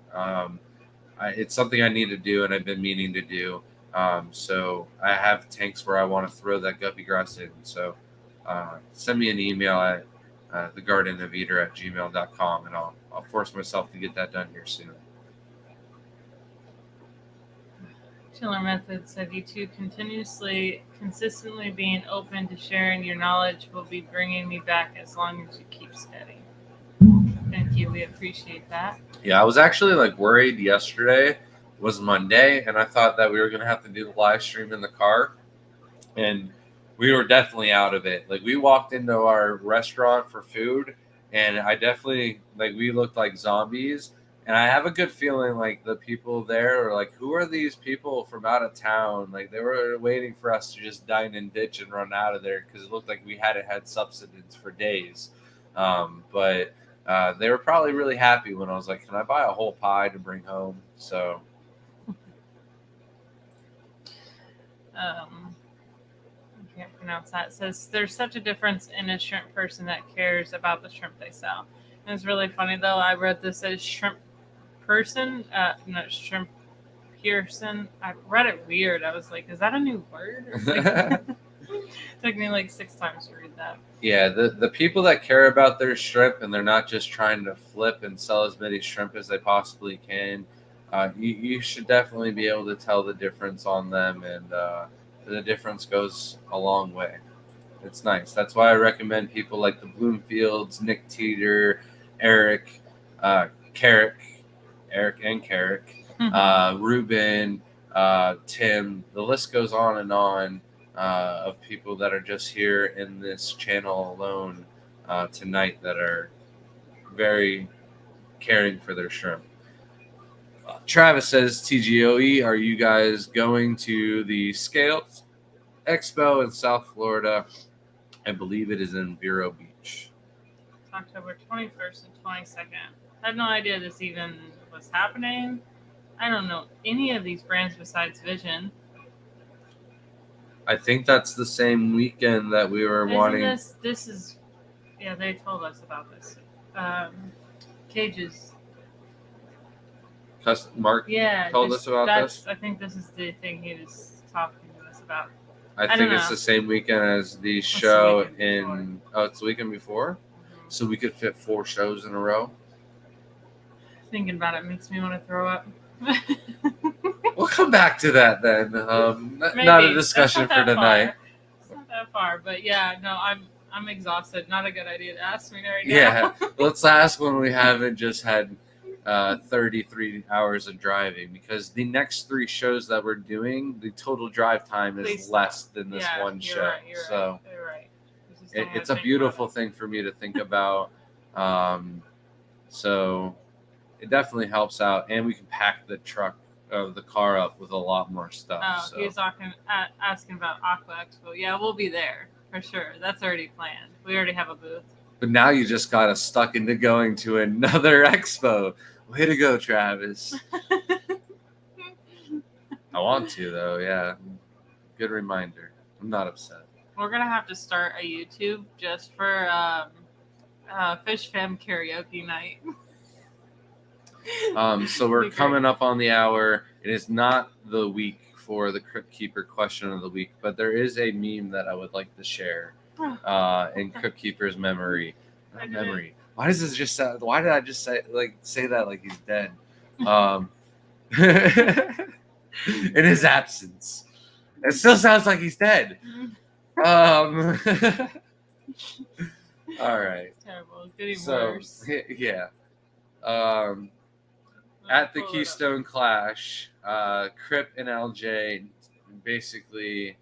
It's something I need to do, and I've been meaning to do. So I have tanks where I want to throw that guppy grass in. So send me an email at thegardenofeater@gmail.com, and I'll force myself to get that done here soon. Chiller Method said, you two consistently being open to sharing your knowledge will be bringing me back as long as you keep steady. Thank you. We appreciate that. Yeah, I was actually like worried yesterday was Monday, and I thought that we were going to have to do the live stream in the car, and we were definitely out of it. Like, we walked into our restaurant for food, and I definitely, like, we looked like zombies. And I have a good feeling like the people there are like, who are these people from out of town? Like, they were waiting for us to just dine and ditch and run out of there because it looked like we hadn't had subsistence for days. But they were probably really happy when I was like, can I buy a whole pie to bring home? So I can't pronounce that. It says, there's such a difference in a shrimp person that cares about the shrimp they sell. And it's really funny, though. I read this as shrimp person, not shrimp Pearson. I read it weird. I was like, is that a new word? Took me like 6 times to read that. Yeah, the people that care about their shrimp and they're not just trying to flip and sell as many shrimp as they possibly can, you should definitely be able to tell the difference on them, and the difference goes a long way. It's nice. That's why I recommend people like the Bloomfields, Nick Teeter, Eric and Carrick, Ruben, Tim. The list goes on of people that are just here in this channel alone tonight that are very caring for their shrimp. Travis says, TGOE, are you guys going to the Scales Expo in South Florida? I believe it is in Vero Beach. October 21st and 22nd. I had no idea this even was happening. I don't know any of these brands besides Vision. I think that's the same weekend that we were wanting. This is, yeah, they told us about this. Cages. Mark told us about this? I think this is the thing he was talking to us about. I think it's the same weekend as the show in... Oh, it's the weekend before? Mm-hmm. So we could fit 4 shows in a row? Thinking about it makes me want to throw up. We'll come back to that then. Not a discussion for tonight. It's not that far, but yeah, no, I'm exhausted. Not a good idea to ask me right now. Yeah, let's ask when we haven't just had 33 hours of driving, because the next 3 shows that we're doing, the total drive time is less than this one show. Right, you're right. It's a beautiful thing for me to think about. So it definitely helps out, and we can pack the car up with a lot more stuff. Oh, so. He was asking about Aqua Expo. Yeah, we'll be there for sure. That's already planned. We already have a booth. But now you just got us stuck into going to another expo. Way to go, Travis. I want to, though. Yeah. Good reminder. I'm not upset. We're going to have to start a YouTube just for Fish Fam karaoke night. So we're coming up on the hour. It is not the week for the Crypt Keeper question of the week, but there is a meme that I would like to share in Crypt Keeper's memory. Why does this just sound? Why did I just say that like he's dead? In his absence, it still sounds like he's dead. All right. It's terrible. Getting worse. Yeah. At the Keystone Clash, Crip and LJ basically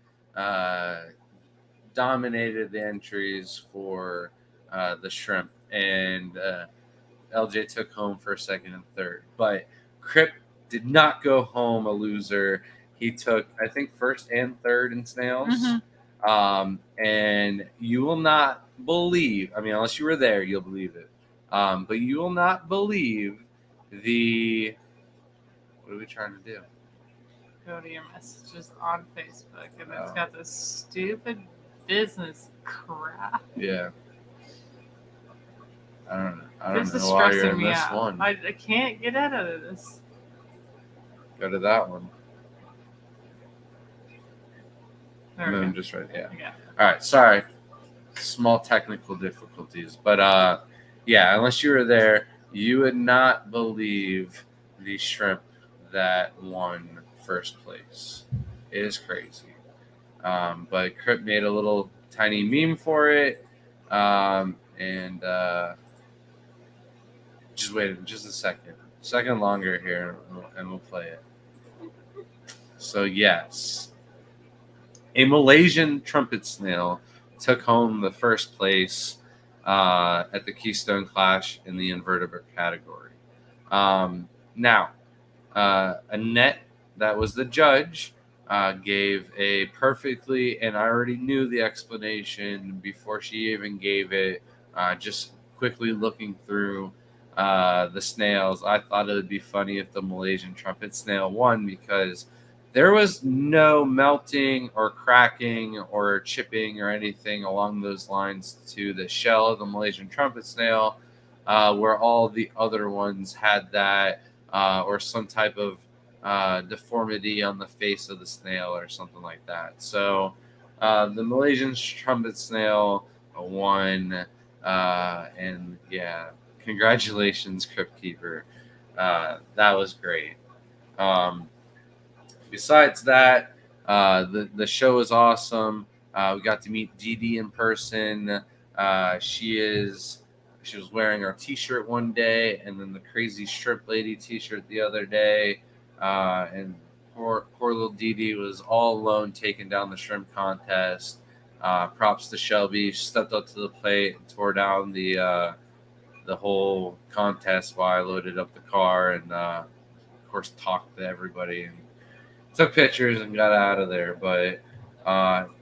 dominated the entries for the shrimp, and LJ took home first, second, and third. But Crip did not go home a loser, He took, I think, first and third in snails. And you will not believe, I mean, unless you were there, you'll believe it. But you will not believe the, what are we trying to do? Go to your messages on Facebook, and it's Oh. got this stupid business crap. Yeah. I don't This is know why you're stressing in me this out. one. I can't get out of this. Go to that one. There we Moon go. just right, yeah. Okay. All right, sorry. Small technical difficulties. But yeah, unless you were there, you would not believe the shrimp that won first place. It is crazy. But Crip made a little tiny meme for it. And just wait just a second longer here, and we'll play it. So yes, a Malaysian trumpet snail took home the first place at the Keystone Clash in the invertebrate category. Now, Annette, that was the judge, gave a perfectly, and I already knew the explanation before she even gave it. Just quickly looking through the snails, I thought it would be funny if the Malaysian trumpet snail won because there was no melting or cracking or chipping or anything along those lines to the shell of the Malaysian trumpet snail, where all the other ones had that, or some type of deformity on the face of the snail or something like that. So the Malaysian trumpet snail won, and yeah, congratulations, Crypt Keeper. That was great. Besides that, the show is awesome. We got to meet Dee Dee in person. She was wearing our T-shirt one day, and then the crazy shrimp lady T-shirt the other day. And poor little Dee Dee was all alone taking down the shrimp contest. Props to Shelby. She stepped up to the plate and tore down the whole contest while I loaded up the car and of course talked to everybody and took pictures and got out of there. But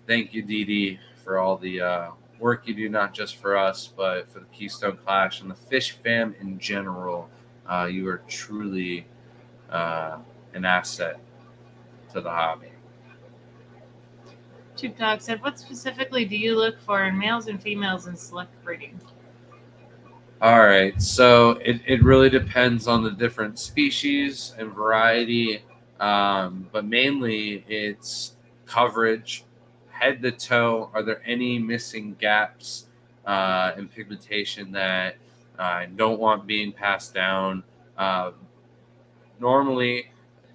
thank you, Dee Dee, for all the work you do, not just for us, but for the Keystone Clash and the Fish fam in general. You are truly an asset to the hobby. Chip Dog said, "What specifically do you look for in males and females in select breeding?" All right, so it really depends on the different species and variety, but mainly it's coverage, head to toe. Are there any missing gaps in pigmentation that I don't want being passed down? Normally,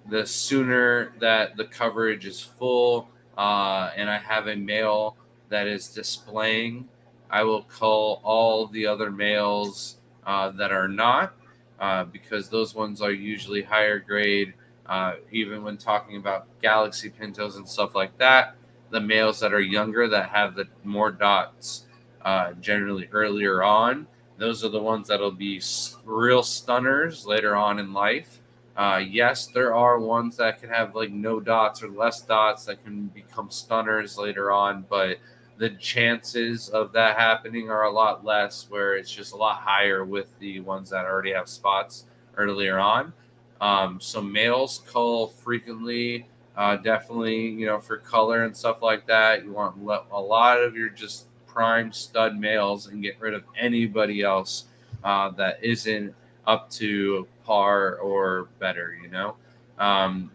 the sooner that the coverage is full and I have a male that is displaying, I will cull all the other males that are not, because those ones are usually higher grade. Even when talking about Galaxy Pintos and stuff like that, the males that are younger that have the more dots generally earlier on, those are the ones that'll be real stunners later on in life. Yes, there are ones that can have like no dots or less dots that can become stunners later on, but the chances of that happening are a lot less, where it's just a lot higher with the ones that already have spots earlier on. So males cull frequently, definitely, for color and stuff like that. You want a lot of your just prime stud males and get rid of anybody else that isn't up to par or better.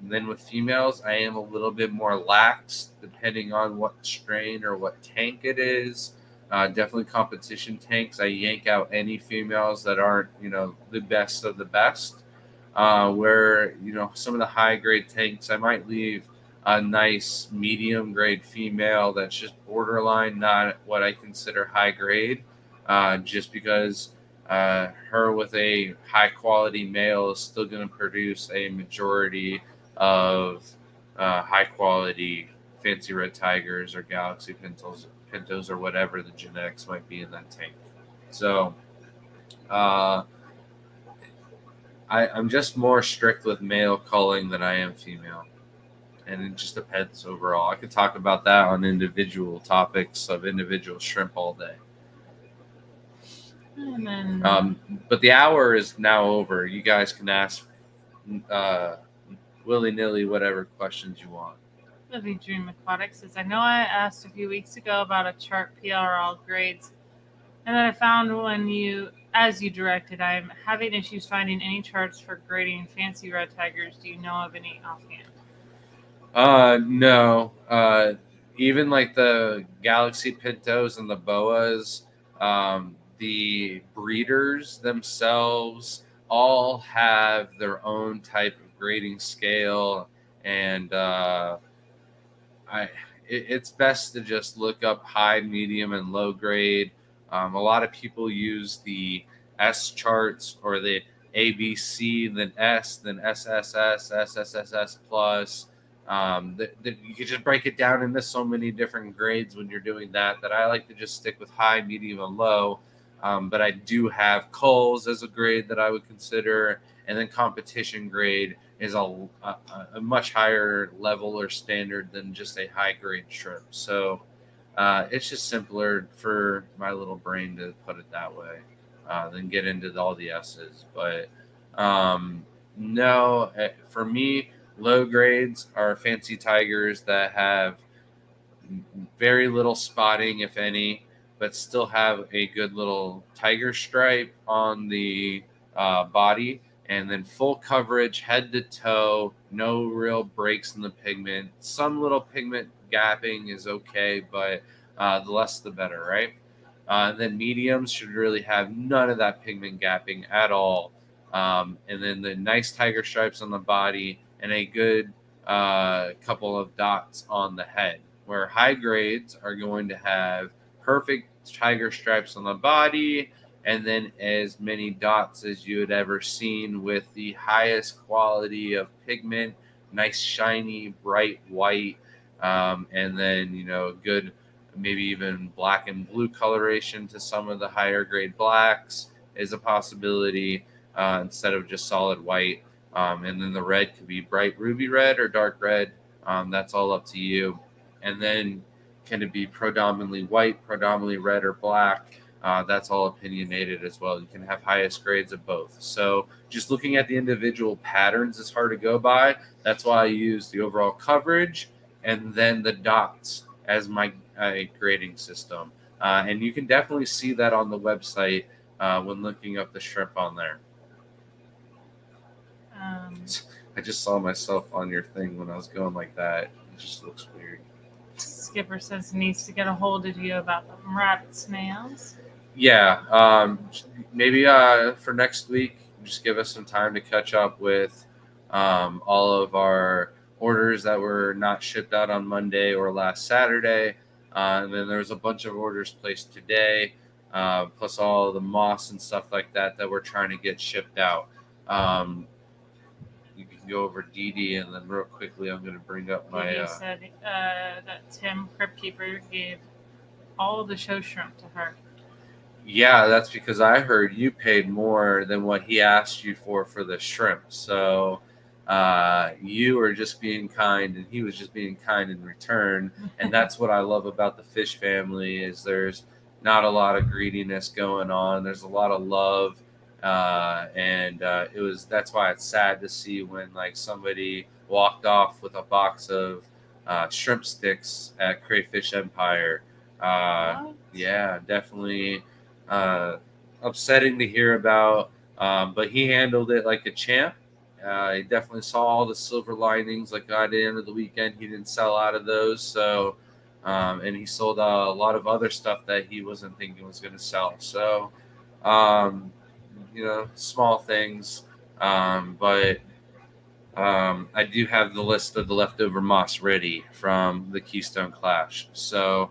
Then with females, I am a little bit more lax depending on what strain or what tank it is. Definitely competition tanks. I yank out any females that aren't, the best of the best. Where, some of the high grade tanks, I might leave a nice medium grade female that's just borderline, not what I consider high grade, just because her with a high quality male is still going to produce a majority of high quality fancy red tigers or Galaxy pintos or whatever the genetics might be in that tank. So I'm just more strict with male culling than I am female. and it just depends overall. I could talk about that on individual topics of individual shrimp all day. And then But the hour is now over. You guys can ask willy-nilly whatever questions you want. Living Dream Aquatics says, I know I asked a few weeks ago about a chart PRL grades, and then I found as you directed, I'm having issues finding any charts for grading fancy red tigers. Do you know of any offhand? No. Even like the Galaxy Pintos and the Boas, the breeders themselves all have their own type of grading scale, and it's best to just look up high, medium, and low grade. A lot of people use the S charts or the ABC, then S, then SSS, SSSS plus. You could just break it down into so many different grades when you're doing that I like to just stick with high, medium, and low. But I do have culls as a grade that I would consider, and then competition grade is a much higher level or standard than just a high grade shrimp. So it's just simpler for my little brain to put it that way than get into all the S's. But no, for me, low grades are fancy tigers that have very little spotting, if any, but still have a good little tiger stripe on the body, and then full coverage head to toe, no real breaks in the pigment. Some little pigment gapping is okay, but the less the better, right? Then mediums should really have none of that pigment gapping at all. And then the nice tiger stripes on the body and a good couple of dots on the head, where high grades are going to have perfect tiger stripes on the body and then as many dots as you had ever seen, with the highest quality of pigment, nice shiny bright white, and then good, maybe even black and blue coloration to some of the higher grade blacks is a possibility, instead of just solid white. And then the red could be bright ruby red or dark red. That's all up to you. And then can it be predominantly white, predominantly red, or black? That's all opinionated as well. You can have highest grades of both. So just looking at the individual patterns is hard to go by. That's why I use the overall coverage and then the dots as my grading system. And you can definitely see that on the website when looking up the shrimp on there. I just saw myself on your thing when I was going like that. It just looks weird. Skipper says he needs to get a hold of you about the rabbit snails. Yeah, maybe for next week, just give us some time to catch up with all of our orders that were not shipped out on Monday or last Saturday. And then there's a bunch of orders placed today, plus all the moss and stuff like that we're trying to get shipped out. You can go over DD, and then real quickly, I'm going to bring up my. He said that Tim Crypt Keeper gave all the show shrimp to her. Yeah, that's because I heard you paid more than what he asked you for the shrimp. So you were just being kind, and he was just being kind in return. And that's what I love about the fish family is there's not a lot of greediness going on. There's a lot of love. That's why it's sad to see when like somebody walked off with a box of shrimp sticks at Crayfish Empire. Yeah, definitely upsetting to hear about, but he handled it like a champ. He definitely saw all the silver linings. Like at the end of the weekend, he didn't sell out of those. So, and he sold a lot of other stuff that he wasn't thinking was going to sell. So, small things, but I do have the list of the leftover moss ready from the Keystone Clash. So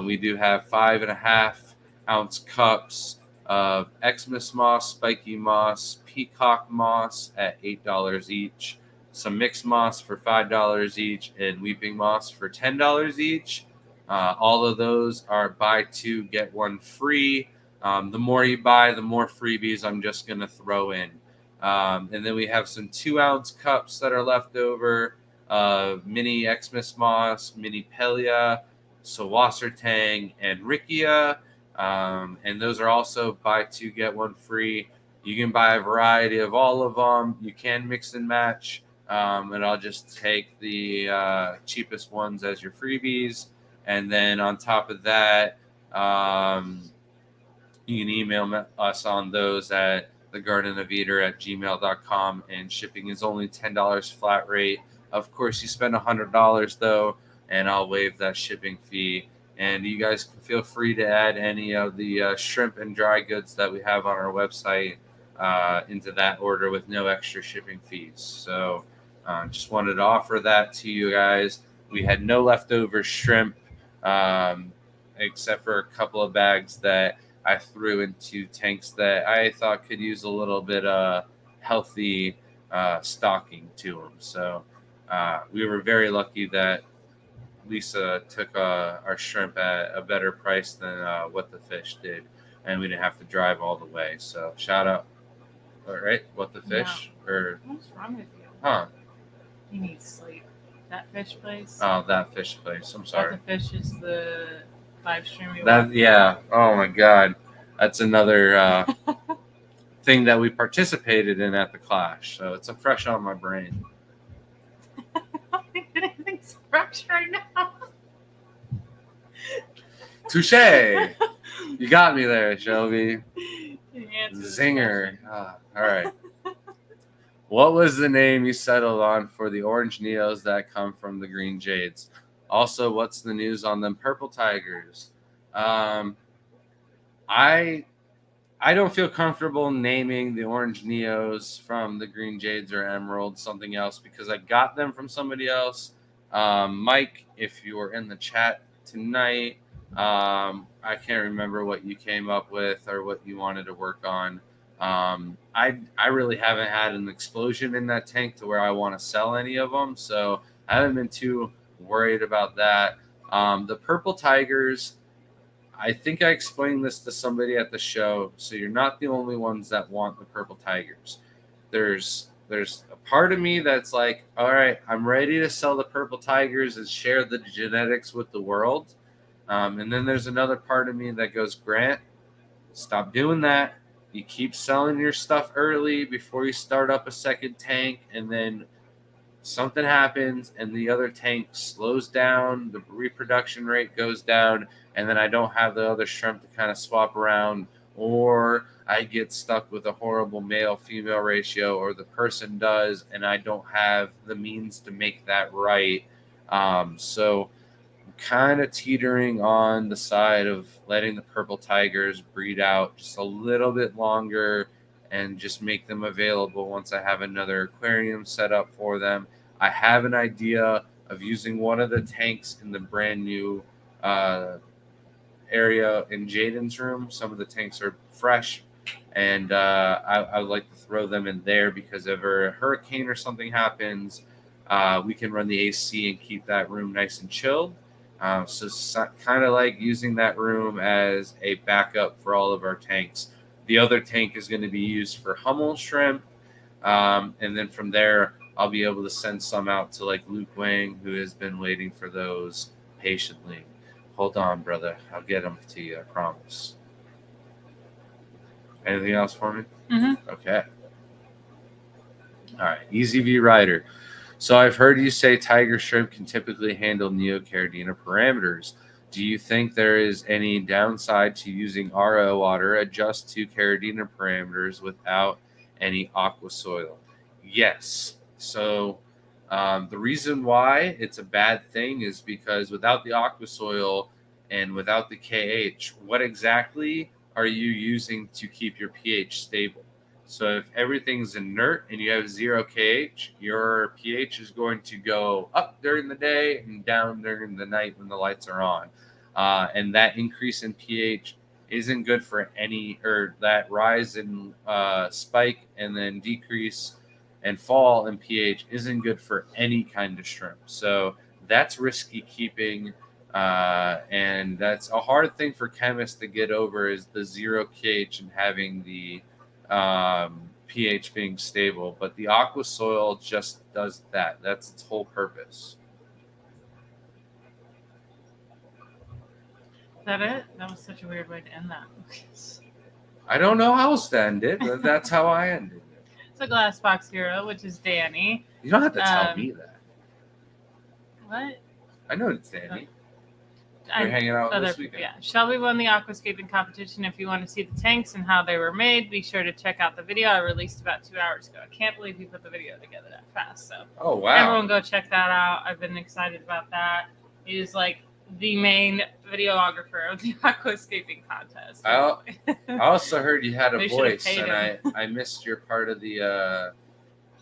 we do have 5.5 ounce cups of Xmas moss, spiky moss, peacock moss at $8 each, some mixed moss for $5 each, and weeping moss for $10 each. All of those are buy two, get one free. The more you buy, the more freebies I'm just going to throw in. And then we have some 2 ounce cups that are left over. mini Xmas Moss, mini Pelia, Sawassertang, and Rickia. And those are also buy two, get one free. You can buy a variety of all of them. You can mix and match. And I'll just take the cheapest ones as your freebies. And then on top of that, you can email us on those at thegardenofeater@gmail.com, and shipping is only $10 flat rate. Of course, you spend $100 though, and I'll waive that shipping fee. And you guys can feel free to add any of the shrimp and dry goods that we have on our website into that order with no extra shipping fees. So just wanted to offer that to you guys. We had no leftover shrimp except for a couple of bags that I threw into tanks that I thought could use a little bit of healthy stocking to them. So we were very lucky that Lisa took our shrimp at a better price than What the Fish did, and we didn't have to drive all the way. So shout out, all right, What the Fish? Yeah. Or What's wrong with you? huh? You need sleep. That fish place. Oh, that fish place. I'm sorry. What the Fish is the live stream we That watched. yeah. Oh my God, that's another thing that we participated in at the Clash. So it's fresh on my brain. I don't think anything's fresh right now. Touche! You got me there, Shelby. The answer is Zinger. All right. What was the name you settled on for the orange Neos that come from the Green Jades? Also, what's the news on them Purple Tigers? I don't feel comfortable naming the orange Neos from the Green Jades or Emerald something else because I got them from somebody else. Mike, if you were in the chat tonight, I can't remember what you came up with or what you wanted to work on. I really haven't had an explosion in that tank to where I want to sell any of them, so I haven't been too worried about that. The Purple Tigers, I think I explained this to somebody at the show, so you're not the only ones that want the Purple Tigers. There's a part of me that's like, all right, I'm ready to sell the Purple Tigers and share the genetics with the world. And then there's another part of me that goes, Grant, stop doing that. You keep selling your stuff early before you start up a second tank, and then something happens and the other tank slows down, the reproduction rate goes down, and then I don't have the other shrimp to kind of swap around, or I get stuck with a horrible male-female ratio, or the person does, and I don't have the means to make that right. So I'm kind of teetering on the side of letting the Purple Tigers breed out just a little bit longer and just make them available once I have another aquarium set up for them. I have an idea of using one of the tanks in the brand new area in Jaden's room. Some of the tanks are fresh, and I would like to throw them in there because if a hurricane or something happens, we can run the AC and keep that room nice and chilled. So kind of like using that room as a backup for all of our tanks. The other tank is going to be used for Hummel shrimp, and then from there, I'll be able to send some out to like Luke Wang, who has been waiting for those patiently. Hold on, brother. I'll get them to you, I promise. Anything else for me? Mm-hmm. Okay. All right. Easy V Rider. So I've heard you say tiger shrimp can typically handle Neocaridina parameters. Do you think there is any downside to using RO water adjust to Caridina parameters without any aqua soil? Yes. So the reason why it's a bad thing is because without the aqua soil and without the KH, what exactly are you using to keep your pH stable? So if everything's inert and you have 0 KH, your pH is going to go up during the day and down during the night when the lights are on. And that increase in pH isn't good for any, or that rise in spike and then decrease and fall in pH isn't good for any kind of shrimp. So that's risky keeping. And that's a hard thing for chemists to get over is the 0 KH and having the pH being stable, but the aqua soil just does that. That's its whole purpose. Is that it? That was such a weird way to end that. I don't know how else to end it, but that's how I ended it. It's a glass box hero, which is Danny. You don't have to tell me that. What? I know it's Danny. We're hanging out this weekend. Yeah. Shelby won the aquascaping competition. If you want to see the tanks and how they were made, be sure to check out the video I released about 2 hours ago. I can't believe we put the video together that fast. So Oh wow! everyone go check that out. I've been excited about that. He is like the main videographer of the aquascaping contest. I also heard you had a They should have voice, paid and him. I missed your part of the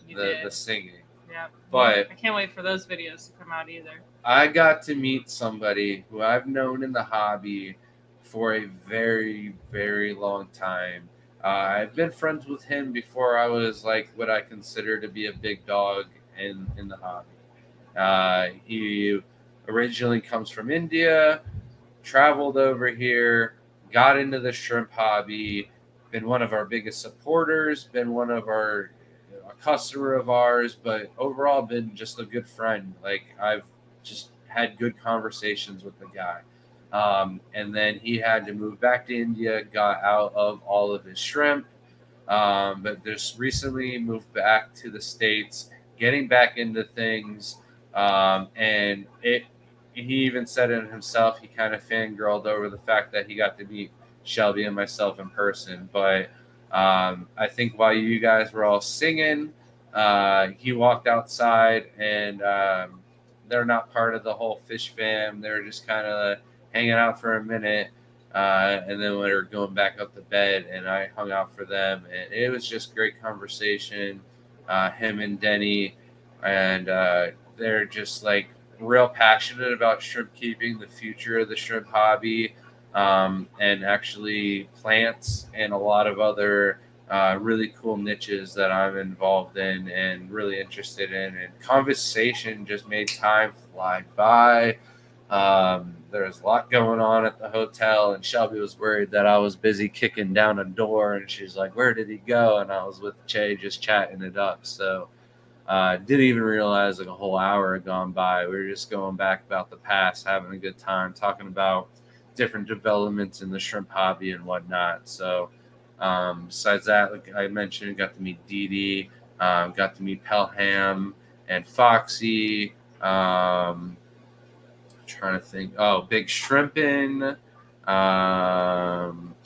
You did. the singing. Yeah. But I can't wait for those videos to come out either. I got to meet somebody who I've known in the hobby for a very, very long time. I've been friends with him before I was like what I consider to be a big dog in the hobby. He originally comes from India, traveled over here, got into the shrimp hobby, been one of our biggest supporters, been one of our a customer of ours, but overall been just a good friend. Like I've just had good conversations with the guy. And then he had to move back to India, got out of all of his shrimp, but just recently moved back to the States, getting back into things. And he even said it himself, he kind of fangirled over the fact that he got to meet Shelby and myself in person. But I think while you guys were all singing, he walked outside, and they're not part of the whole fish fam. They're just kind of hanging out for a minute. And then we were going back up to bed, and I hung out for them. And it was just great conversation. Him and Denny, and they're just like real passionate about shrimp keeping, the future of the shrimp hobby, and actually plants and a lot of other really cool niches that I'm involved in and really interested in. And conversation just made time fly by. There's a lot going on at the hotel, and Shelby was worried that I was busy kicking down a door, and she's like, "Where did he go?" And I was with Che just chatting it up. So didn't even realize like a whole hour had gone by. We were just going back about the past, having a good time, talking about different developments in the shrimp hobby and whatnot. So besides that, like I mentioned, got to meet Dee Dee, got to meet Pelham and Foxy. Trying to think. Oh, Big Shrimpin',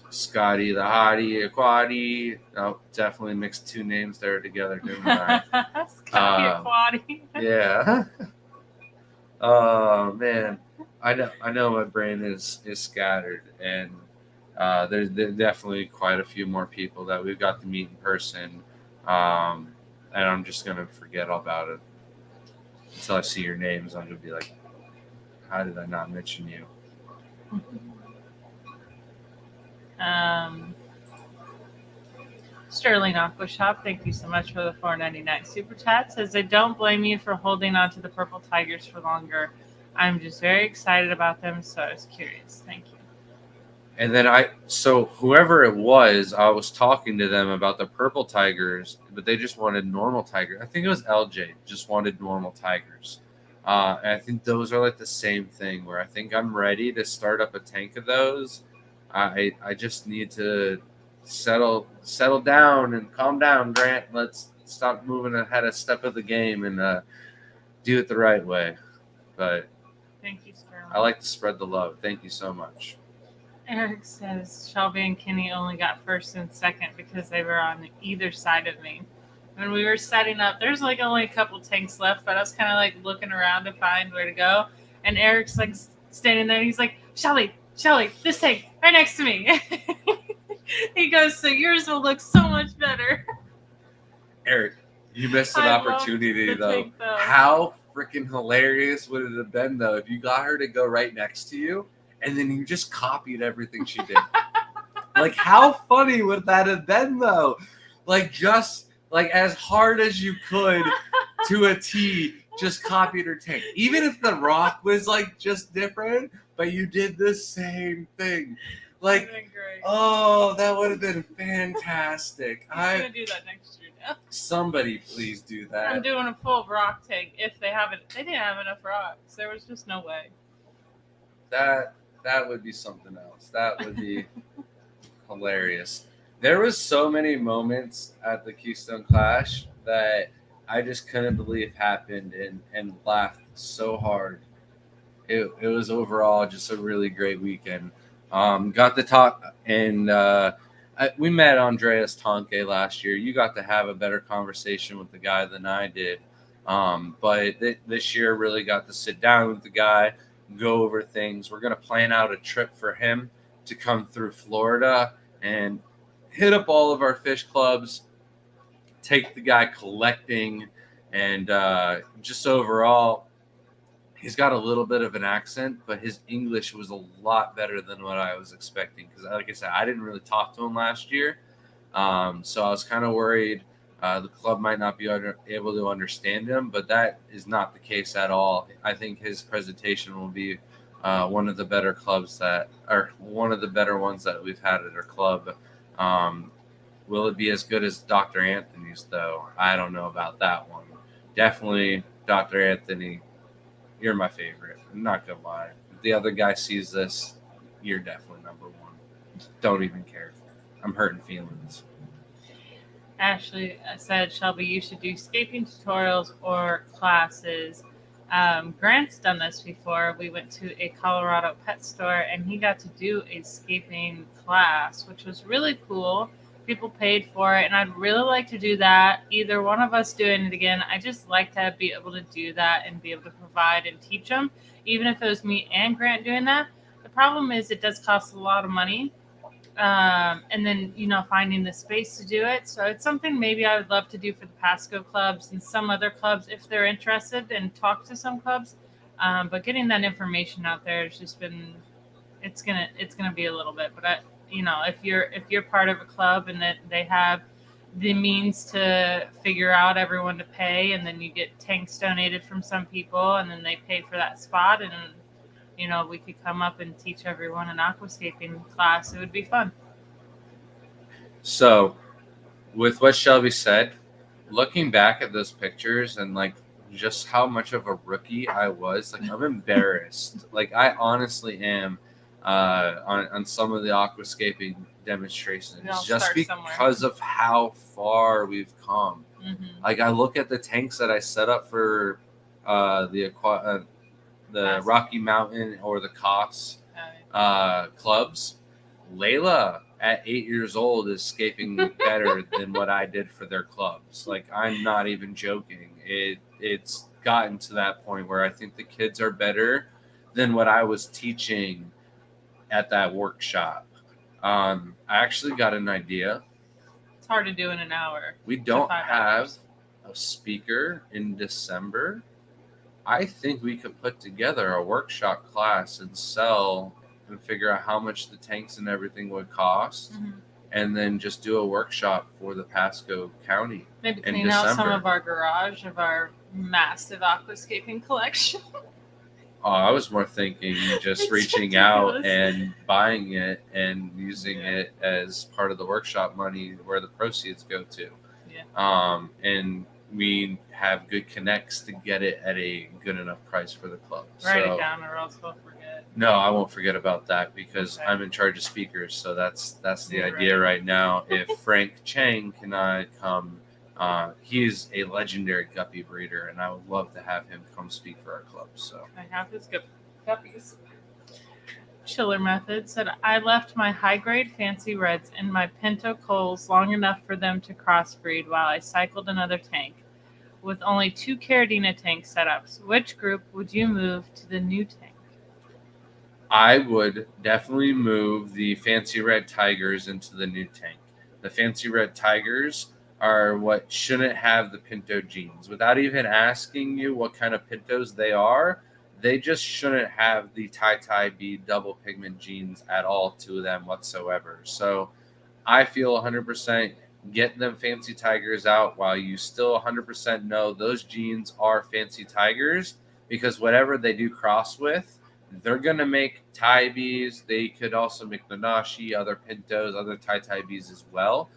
Scotty the Hottie, Aquati. Oh, definitely mixed two names there together, didn't I? Scotty Aquati. Yeah. Oh man, I know my brain is scattered, and there's definitely quite a few more people that we've got to meet in person, and I'm just gonna forget all about it until I see your names. I'm gonna be like, how did I not mention you? Sterling Aqua Shop, thank you so much for the $4.99 super chat. Says, I don't blame you for holding on to the purple tigers for longer. I'm just very excited about them, so I was curious. Thank you. And then so whoever it was, I was talking to them about the purple tigers, but they just wanted normal tigers. I think it was LJ, just wanted normal tigers. And I think those are like the same thing, where I think I'm ready to start up a tank of those. I just need to settle down and calm down, Grant. Let's stop moving ahead a step of the game and do it the right way. But thank you, Sterling. I like to spread the love. Thank you so much. Eric says Shelby and Kenny only got first and second because they were on either side of me. When we were setting up, there's like only a couple tanks left, but I was kind of like looking around to find where to go. And Eric's like standing there, and he's like, Shelly, this tank right next to me. He goes, so yours will look so much better. Eric, you missed an opportunity though. How freaking hilarious would it have been though if you got her to go right next to you and then you just copied everything she did? Like, how funny would that have been though? Like, just like as hard as you could to a T, just copied her tank. Even if the rock was like just different, but you did the same thing. Like, That'd been great. oh, that would have been fantastic. He's gonna do that next year now. Somebody please do I'm that. doing a full rock tank if they haven't. They didn't have enough rocks. There was just no way. That would be something else. That would be hilarious. There was so many moments at the Keystone Clash that I just couldn't believe happened and laughed so hard. It was overall just a really great weekend. Got to talk and we met Andreas Tonke last year. You got to have a better conversation with the guy than I did. But this year really got to sit down with the guy, go over things. We're going to plan out a trip for him to come through Florida and hit up all of our fish clubs, take the guy collecting, and just overall, he's got a little bit of an accent, but his English was a lot better than what I was expecting. Because, like I said, I didn't really talk to him last year, so I was kind of worried the club might not be able to understand him, but that is not the case at all. I think his presentation will be one of the better clubs one of the better ones that we've had at our club. Will it be as good as Dr. Anthony's, though? I don't know about that one. Definitely, Dr. Anthony, you're my favorite. I'm not going to lie. If the other guy sees this, you're definitely number one. Don't even care. I'm hurting feelings. Ashley said, Shelby, you should do scaping tutorials or classes. Grant's done this before. We went to a Colorado pet store and he got to do a scaping class, which was really cool. People paid for it, and I'd really like to do that. Either one of us doing it again. I just like to be able to do that and be able to provide and teach them, even if it was me and Grant doing that. The problem is it does cost a lot of money. And then, finding the space to do it. So it's something maybe I would love to do for the Pasco clubs and some other clubs if they're interested, and talk to some clubs. But getting that information out there has just been, it's gonna be a little bit. But if you're part of a club and that they have the means to figure out everyone to pay, and then you get tanks donated from some people, and then they pay for that spot, and we could come up and teach everyone an aquascaping class. It would be fun. So, with what Shelby said, looking back at those pictures and just how much of a rookie I was, I'm embarrassed. I honestly am on some of the aquascaping demonstrations, just because of how far we've come. Mm-hmm. I look at the tanks that I set up for the Rocky Mountain or the Koss clubs. Layla at 8 years old is scaping better than what I did for their clubs. I'm not even joking. It's gotten to that point where I think the kids are better than what I was teaching at that workshop. I actually got an idea. It's hard to do in an hour. We don't have a speaker in December. I think we could put together a workshop class and sell and figure out how much the tanks and everything would cost, and then just do a workshop for the Pasco County. Maybe clean out some of our garage of our massive aquascaping collection. Oh, I was more thinking just reaching out and buying it and using it as part of the workshop money where the proceeds go to. Yeah. And we have good connects to get it at a good enough price for the club. Write it down or else we'll forget. No, I won't forget about that because I'm in charge of speakers. So that's the idea right now. If Frank Chang cannot come, he's a legendary guppy breeder, and I would love to have him come speak for our club. So I have his guppies. Chiller Method said, I left my high-grade fancy reds in my Pinto Coals long enough for them to crossbreed while I cycled another tank. With only 2 Caradina tank setups, which group would you move to the new tank? I would definitely move the Fancy Red Tigers into the new tank. The Fancy Red Tigers are what shouldn't have the Pinto genes. Without even asking you what kind of Pintos they are, they just shouldn't have the Tai B double pigment genes at all to them whatsoever. So I feel 100% get them Fancy Tigers out while you still 100% know those genes are Fancy Tigers, because whatever they do cross with, they're gonna make Taibis. They could also make Nanashi, other Pintos, other Taibis as well.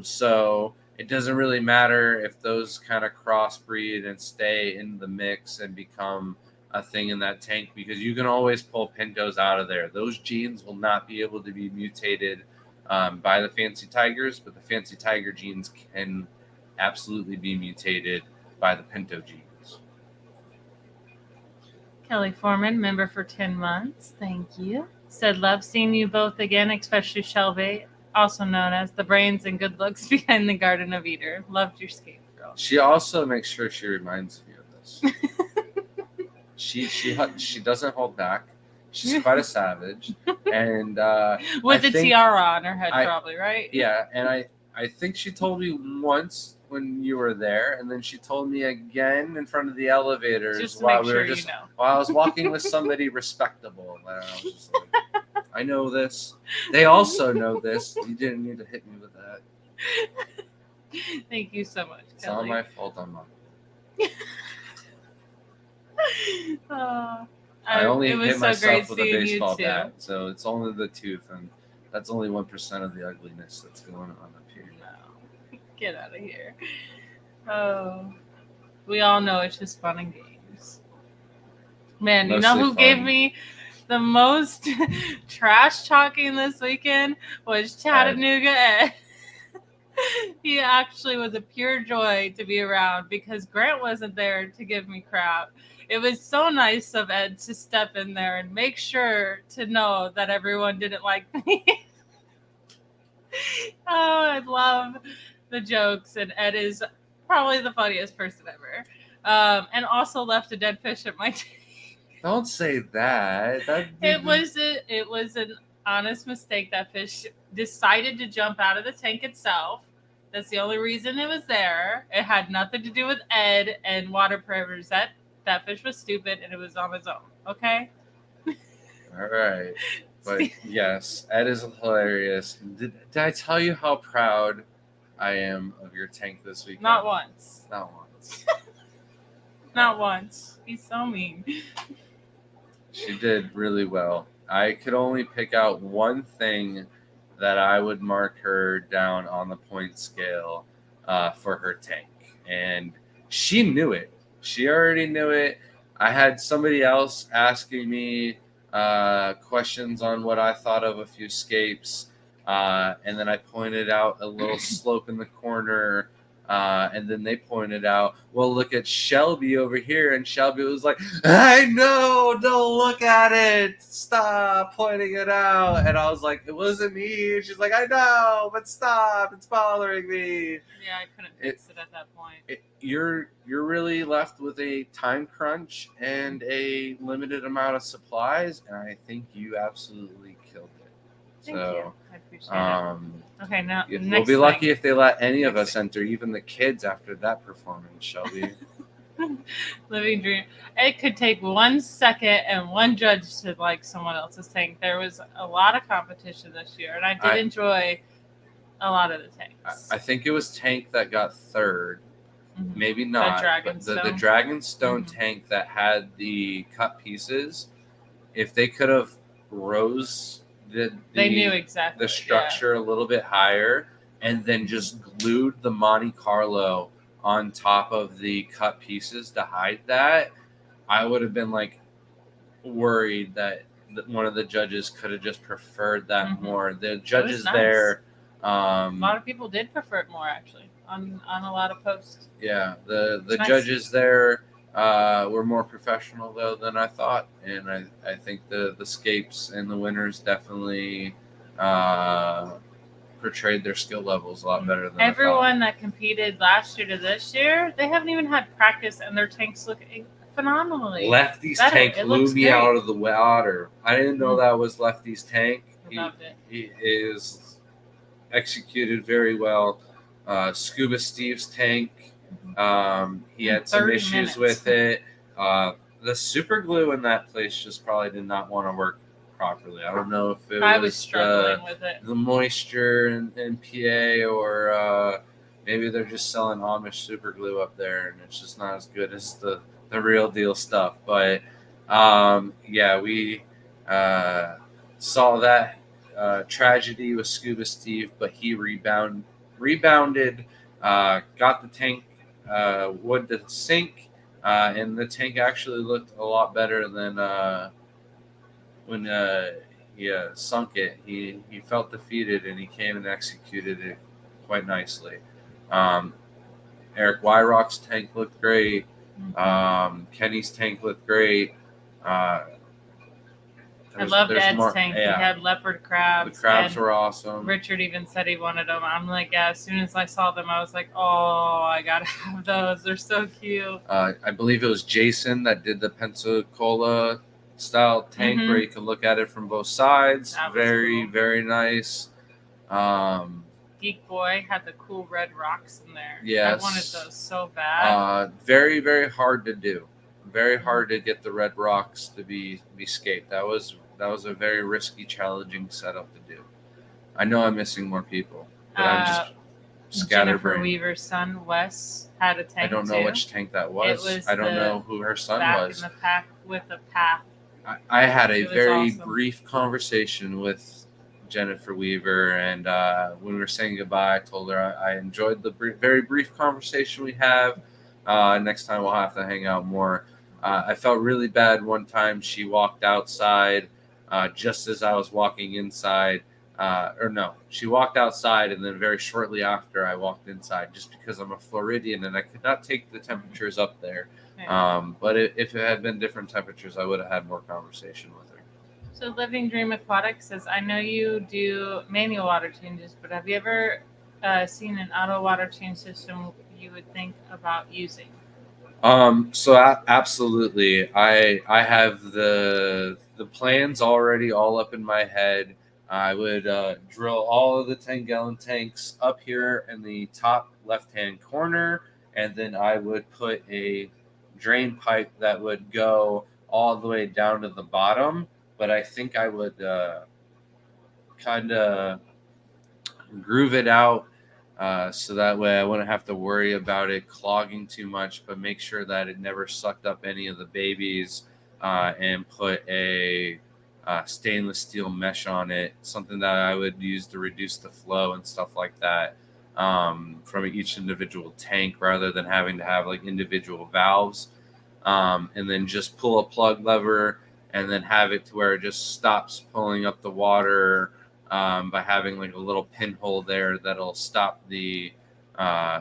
So it doesn't really matter if those kind of crossbreed and stay in the mix and become a thing in that tank, because you can always pull Pintos out of there. Those genes will not be able to be mutated by the Fancy Tigers, but the Fancy Tiger genes can absolutely be mutated by the Pinto genes. Kelly Foreman, member for 10 months. Thank you. Said, love seeing you both again, especially Shelby, also known as the brains and good looks behind the Garden of Eden. Loved your skate, girl. She also makes sure she reminds me of this. She doesn't hold back. She's quite a savage, and with the tiara on her head, probably, right? Yeah, and I think she told me once when you were there, and then she told me again in front of the elevators while I was walking with somebody respectable. And I was just like, I know this. They also know this. You didn't need to hit me with that. Thank you so much, It's Kelly. not my fault. I'm not. I only hit myself with a baseball bat, so it's only the tooth, and that's only 1% of the ugliness that's going on up here. No, get out of here. Oh, we all know it's just fun and games. Man, you know who gave me the most trash talking this weekend was Chattanooga Ed. He actually was a pure joy to be around because Grant wasn't there to give me crap. It was so nice of Ed to step in there and make sure to know that everyone didn't like me. Oh, I love the jokes, and Ed is probably the funniest person ever. And also left a dead fish at my tank. Don't say that. It was an honest mistake. That fish decided to jump out of the tank itself. That's the only reason it was there. It had nothing to do with Ed and water parameters. That fish was stupid, and it was on its own. Okay? All right. But yes, Ed is hilarious. Did I tell you how proud I am of your tank this weekend? Not once. Not once. Not once. He's so mean. She did really well. I could only pick out one thing that I would mark her down on the point scale for her tank. And she knew it. She already knew it. I had somebody else asking me questions on what I thought of a few scapes. And then I pointed out a little slope in the corner. And then they pointed out, well, look at Shelby over here. And Shelby was like, I know, don't look at it. Stop pointing it out. And I was like, it wasn't me. She's like, I know, but stop. It's bothering me. Yeah, I couldn't fix it at that point. You're really left with a time crunch and a limited amount of supplies. And I think you absolutely killed it. Thank you. I appreciate it. Okay, now we'll be lucky if they let any of us enter, even the kids, after that performance, Shelby. Living dream. It could take 1 second and one judge to like someone else's tank. There was a lot of competition this year, and I did enjoy a lot of the tanks. I think it was Tank that got third. Mm-hmm. Maybe not. The Dragonstone tank that had the cut pieces, if they could have they knew exactly the structure a little bit higher and then just glued the Monte Carlo on top of the cut pieces to hide that, I would have been like worried that one of the judges could have just preferred that more. The judges there, a lot of people did prefer it more actually on a lot of posts. Yeah, the judges there were more professional though than I thought, and I think the scapes and the winners definitely portrayed their skill levels a lot better than everyone that competed last year to this year. They haven't even had practice, and their tanks look phenomenally. Lefty's tank blew me out of the water. I didn't know that was Lefty's tank. He is executed very well. Scuba Steve's tank. He had some issues with it. The super glue in that place just probably did not want to work properly. I don't know if I was struggling with it. The moisture in PA, or maybe they're just selling Amish super glue up there, and it's just not as good as the real deal stuff. But Yeah, we saw that tragedy with Scuba Steve, but he rebounded, got the tank wood to sink, and the tank actually looked a lot better than when he sunk it. He felt defeated, and he came and executed it quite nicely. Um, Eric Wyrock's tank looked great. Kenny's tank looked great. Uh, I loved Ed's more, tank. yeah. He had leopard crabs. The crabs and were awesome. Richard even said he wanted them. I'm like, yeah. As soon as I saw them, I was like, oh, I gotta have those. They're so cute. I believe it was Jason that did the Pensacola style tank where you can look at it from both sides. Very, cool. Very nice. Geek Boy had the cool red rocks in there. Yes. I wanted those so bad. Very, very hard to do. Very hard to get the red rocks to be scaped. That was a very risky, challenging setup to do. I know I'm missing more people, but I'm just scatterbrained. Jennifer Weaver's son Wes had a tank. I don't know which tank that was. I don't know who her son was. In the pack with a path. I had a very brief conversation with Jennifer Weaver, and when we were saying goodbye, I told her I enjoyed the very brief conversation we have. Next time we'll have to hang out more. I felt really bad one time. She walked outside just as I was walking inside. She walked outside, and then very shortly after I walked inside, just because I'm a Floridian and I could not take the temperatures up there. But if it had been different temperatures, I would have had more conversation with her. So Living Dream Aquatic says, I know you do manual water changes, but have you ever seen an auto water change system you would think about using? So absolutely. I have the plans already all up in my head. I would drill all of the 10-gallon tanks up here in the top left-hand corner, and then I would put a drain pipe that would go all the way down to the bottom. But I think I would kind of groove it out so that way I wouldn't have to worry about it clogging too much, but make sure that it never sucked up any of the babies, and put a stainless steel mesh on it, something that I would use to reduce the flow and stuff like that from each individual tank, rather than having to have like individual valves, and then just pull a plug lever and then have it to where it just stops pulling up the water by having like a little pinhole there that'll stop the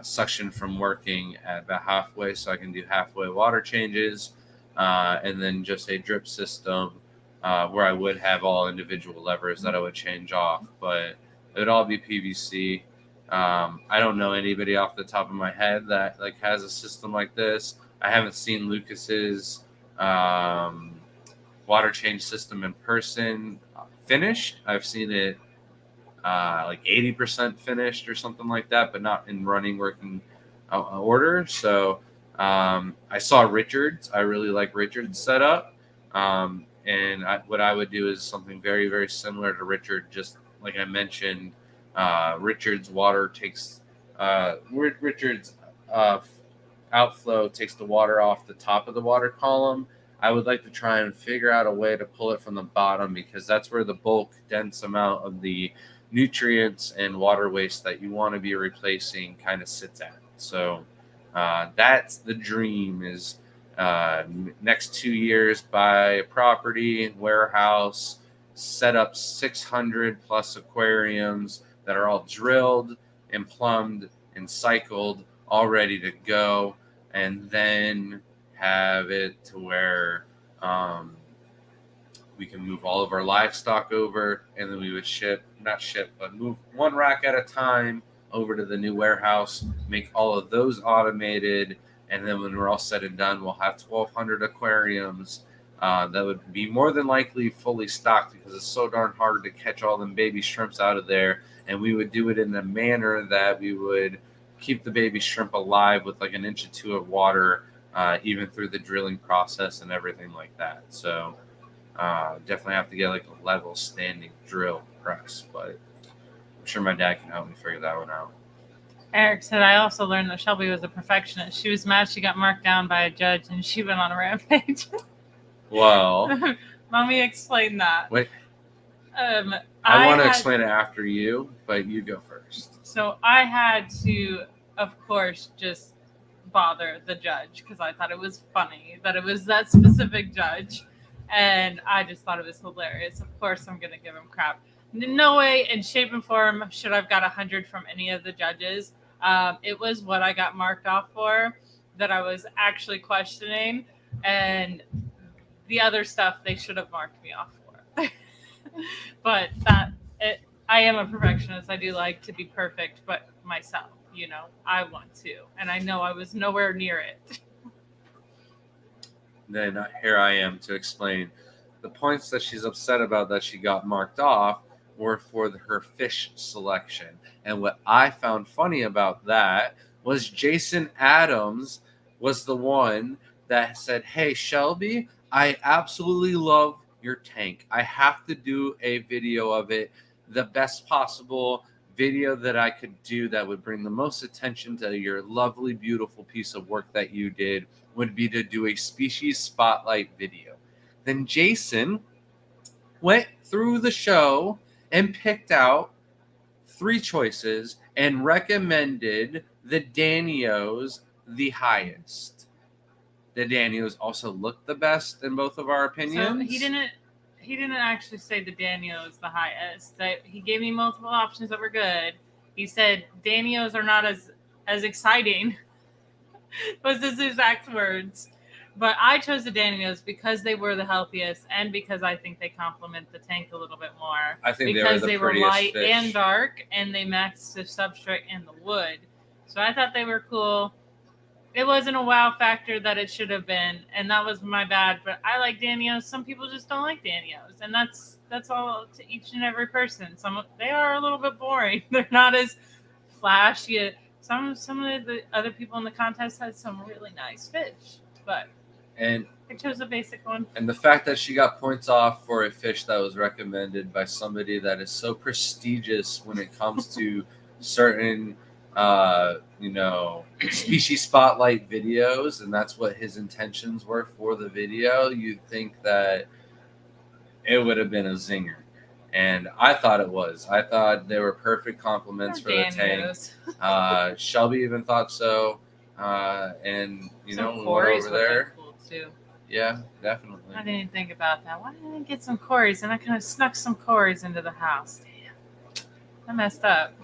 suction from working at about halfway, so I can do halfway water changes, and then just a drip system where I would have all individual levers that I would change off, but it would all be PVC. I don't know anybody off the top of my head that like has a system like this. I haven't seen Lucas's water change system in person finished. I've seen it like 80% finished or something like that, but not in running working order. So I saw Richard's. I really like Richard's setup. And what I would do is something very, very similar to Richard. Just like I mentioned, Richard's water takes Richard's outflow takes the water off the top of the water column. I would like to try and figure out a way to pull it from the bottom, because that's where the bulk, dense amount of the nutrients and water waste that you want to be replacing kind of sits at. So that's the dream, is next 2 years buy a property, warehouse, set up 600 plus aquariums that are all drilled and plumbed and cycled, all ready to go, and then have it to where we can move all of our livestock over, and then we would move one rack at a time over to the new warehouse, make all of those automated, and then when we're all said and done, we'll have 1,200 aquariums that would be more than likely fully stocked, because it's so darn hard to catch all them baby shrimps out of there. And we would do it in a manner that we would keep the baby shrimp alive with like 1 inch or 2 of water, even through the drilling process and everything like that. So definitely have to get like a level standing drill press, but I'm sure my dad can help me figure that one out. Eric said, I also learned that Shelby was a perfectionist. She was mad she got marked down by a judge, and she went on a rampage. Well, Let me explain that. wait, Um, I want to had- explain it after you, but you go first. So I had to, of course, just bother the judge because I thought it was funny that it was that specific judge. And I just thought it was hilarious. Of course, I'm going to give him crap. No way in shape and form should I've got 100 from any of the judges. It was what I got marked off for that I was actually questioning. And the other stuff they should have marked me off for. But I am a perfectionist. I do like to be perfect, but myself, I want to. And I know I was nowhere near it. Then here I am to explain. The points that she's upset about that she got marked off were for her fish selection. And what I found funny about that was Jason Adams was the one that said, "Hey, Shelby, I absolutely love your tank. I have to do a video of it, the best possible video that I could do that would bring the most attention to your lovely, beautiful piece of work that you did would be to do a species spotlight video." Then Jason went through the show and picked out 3 choices and recommended the Danios the highest. The Danios also looked the best in both of our opinions. So he didn't actually say the Danio is the highest. He gave me multiple options that were good. He said Danios are not as exciting. Was his exact words. But I chose the Danios because they were the healthiest and because I think they complement the tank a little bit more. I think because they were the light prettiest fish. and dark and they matched the substrate and the wood. So I thought they were cool. It wasn't a wow factor that it should have been, and that was my bad. But I like Danios. Some people just don't like Danios, and that's all to each and every person. They are a little bit boring. They're not as flashy. Some of the other people in the contest had some really nice fish, but And I chose a basic one. And the fact that she got points off for a fish that was recommended by somebody that is so prestigious when it comes to certain, species spotlight videos, and that's what his intentions were for the video, you'd think that it would have been a zinger. And I thought it was. I thought they were perfect compliments for the tank. Shelby even thought so. And, we went over there. Cool too. Yeah, definitely. I didn't think about that. Why didn't I get some Corys? And I kind of snuck some Corys into the house. Damn. I messed up.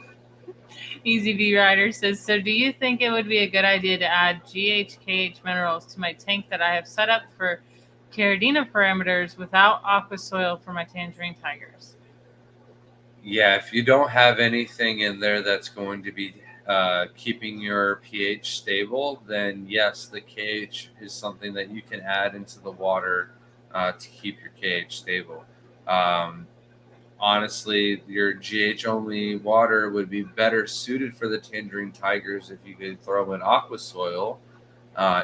Easy V Rider says, so do you think it would be a good idea to add GHKH minerals to my tank that I have set up for Caridina parameters without aqua soil for my tangerine tigers? Yeah, if you don't have anything in there that's going to be keeping your pH stable, then yes, the KH is something that you can add into the water to keep your KH stable. Honestly, your GH only water would be better suited for the tangerine tigers if you could throw in aqua soil.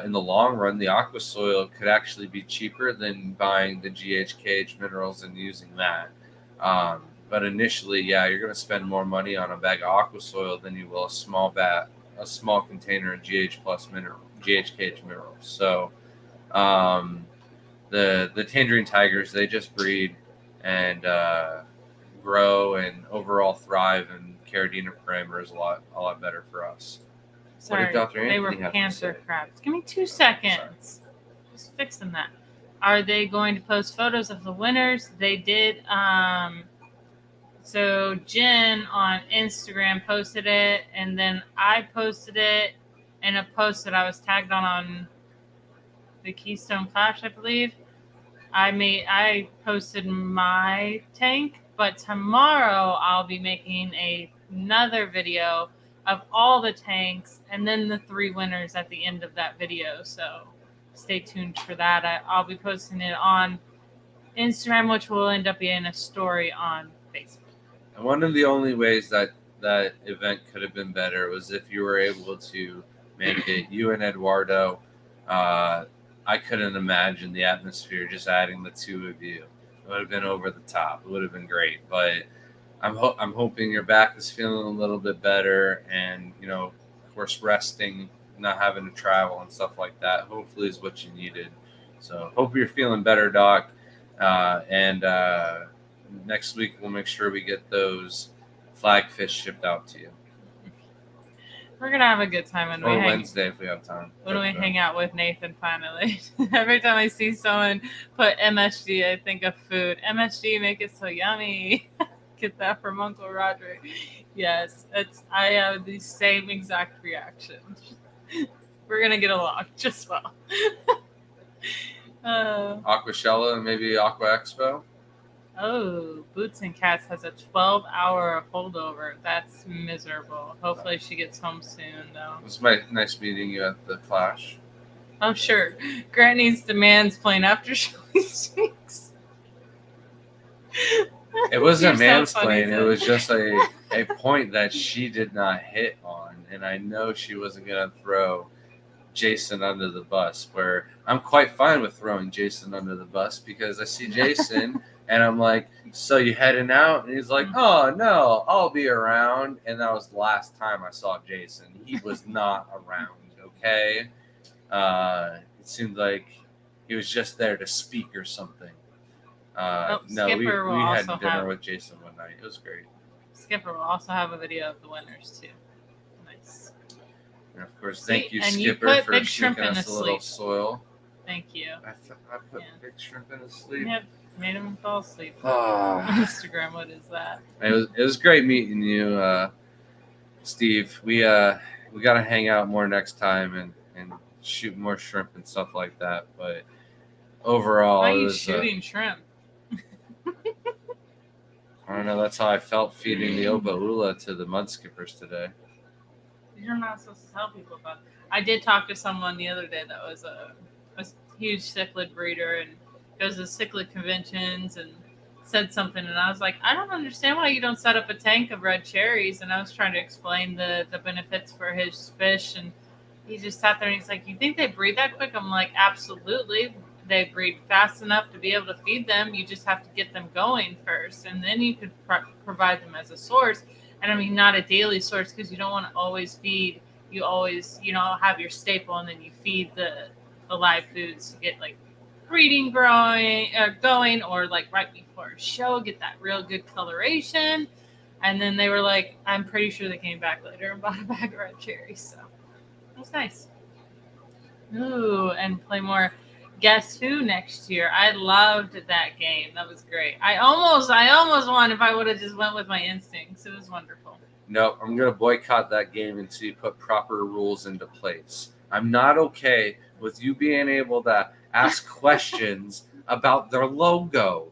In the long run, the aqua soil could actually be cheaper than buying the GHKH minerals and using that. But initially, yeah, you're going to spend more money on a bag of aqua soil than you will a small container of GHKH minerals. So, the tangerine tigers, they just breed and grow and overall thrive, and Caridina parameter is a lot better for us. Sorry, they were panther crabs. Give me 2 seconds. Just fixing that. Are they going to post photos of the winners? They did. So Jen on Instagram posted it, and then I posted it in a post that I was tagged on the Keystone Clash, I believe. I posted my tank, but tomorrow I'll be making another video of all the tanks and then the 3 winners at the end of that video. So stay tuned for that. I'll be posting it on Instagram, which will end up being a story on Facebook. And one of the only ways that event could have been better was if you were able to make it you and Eduardo. I couldn't imagine the atmosphere just adding the 2 of you. It would have been over the top. It would have been great. But I'm hoping your back is feeling a little bit better, and of course resting, not having to travel and stuff like that, hopefully is what you needed. So hope you're feeling better, Doc. And next week we'll make sure we get those flagfish shipped out to you. We're gonna have a good time when Or we Wednesday if we have time. hang out with Nathan finally. Every time I see someone put MSG, I think of food. MSG, make it so yummy. Get that from Uncle Roderick. Yes, I have the same exact reaction. We're gonna get along just well. Aquashella and maybe Aqua Expo. Oh, Boots and Cats has a 12-hour holdover. That's miserable. Hopefully she gets home soon, though. It was nice meeting you at the Clash. Oh, sure. Grant needs demands playing after show speaks. It wasn't You're so funny, mansplaining. It was just a point that she did not hit on. And I know she wasn't going to throw Jason under the bus, where I'm quite fine with throwing Jason under the bus because I see Jason and I'm like, so you heading out? And he's like, oh, no, I'll be around. And that was the last time I saw Jason. He was not around, okay? It seemed like he was just there to speak or something. No, we had dinner with Jason one night. It was great. Skipper will also have a video of the winners, too. Nice. And of course, thank you, Skipper, for sneaking us a little soil. Thank you. I put Big Shrimp in his sleep. Yep, made him fall asleep. Oh. Instagram, what is that? It was great meeting you, Steve. We got to hang out more next time and shoot more shrimp and stuff like that. But overall, why are you shooting shrimp? I don't know. That's how I felt feeding the Oba Ula to the mud skippers today. You're not supposed to tell people about it. I did talk to someone the other day that was a huge cichlid breeder and goes to cichlid conventions and said something, and I was like, I don't understand why you don't set up a tank of red cherries. And I was trying to explain the benefits for his fish, and he just sat there and he's like, you think they breed that quick? I'm like, absolutely. They breed fast enough to be able to feed them. You just have to get them going first, and then you could provide them as a source. And I mean, not a daily source, because you don't want to always feed. You always, have your staple, and then you feed the live foods to get like breeding going, or like right before a show, get that real good coloration. And then they were like, I'm pretty sure they came back later and bought a bag of red cherries. So it was nice. Ooh, and play more Guess Who next year. I loved that game. That was great. I almost won if I would have just went with my instincts. It was wonderful. No, I'm going to boycott that game until you put proper rules into place. I'm not okay with you being able to ask questions about their logo.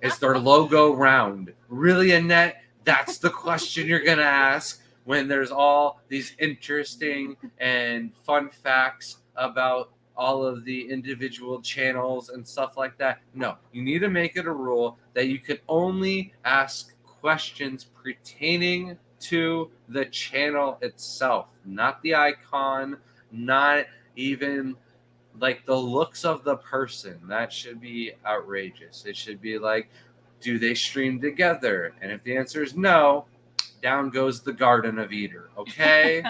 Is their logo round? Really, Annette? That's the question you're going to ask when there's all these interesting and fun facts about all of the individual channels and stuff like that. No, you need to make it a rule that you can only ask questions pertaining to the channel itself, not the icon, not even like the looks of the person. That should be outrageous. It should be like, do they stream together? And if the answer is no, down goes the Garden of Eden, okay?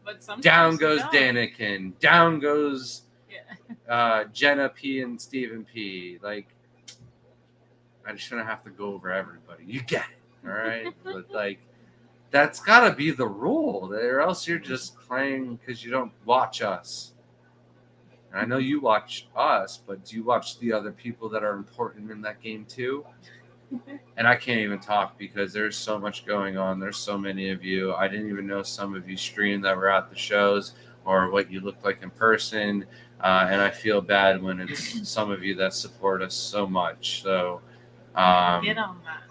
But down goes Danikin. Down goes Jenna P and Stephen P. Like, I shouldn't have to go over everybody. You get it, all right? But like, that's got to be the rule, or else you're just playing because you don't watch us. And I know you watch us, but do you watch the other people that are important in that game too? And I can't even talk because there's so much going on. There's so many of you. I didn't even know some of you streamed that were at the shows or what you looked like in person. And I feel bad when it's some of you that support us so much. So, get on that.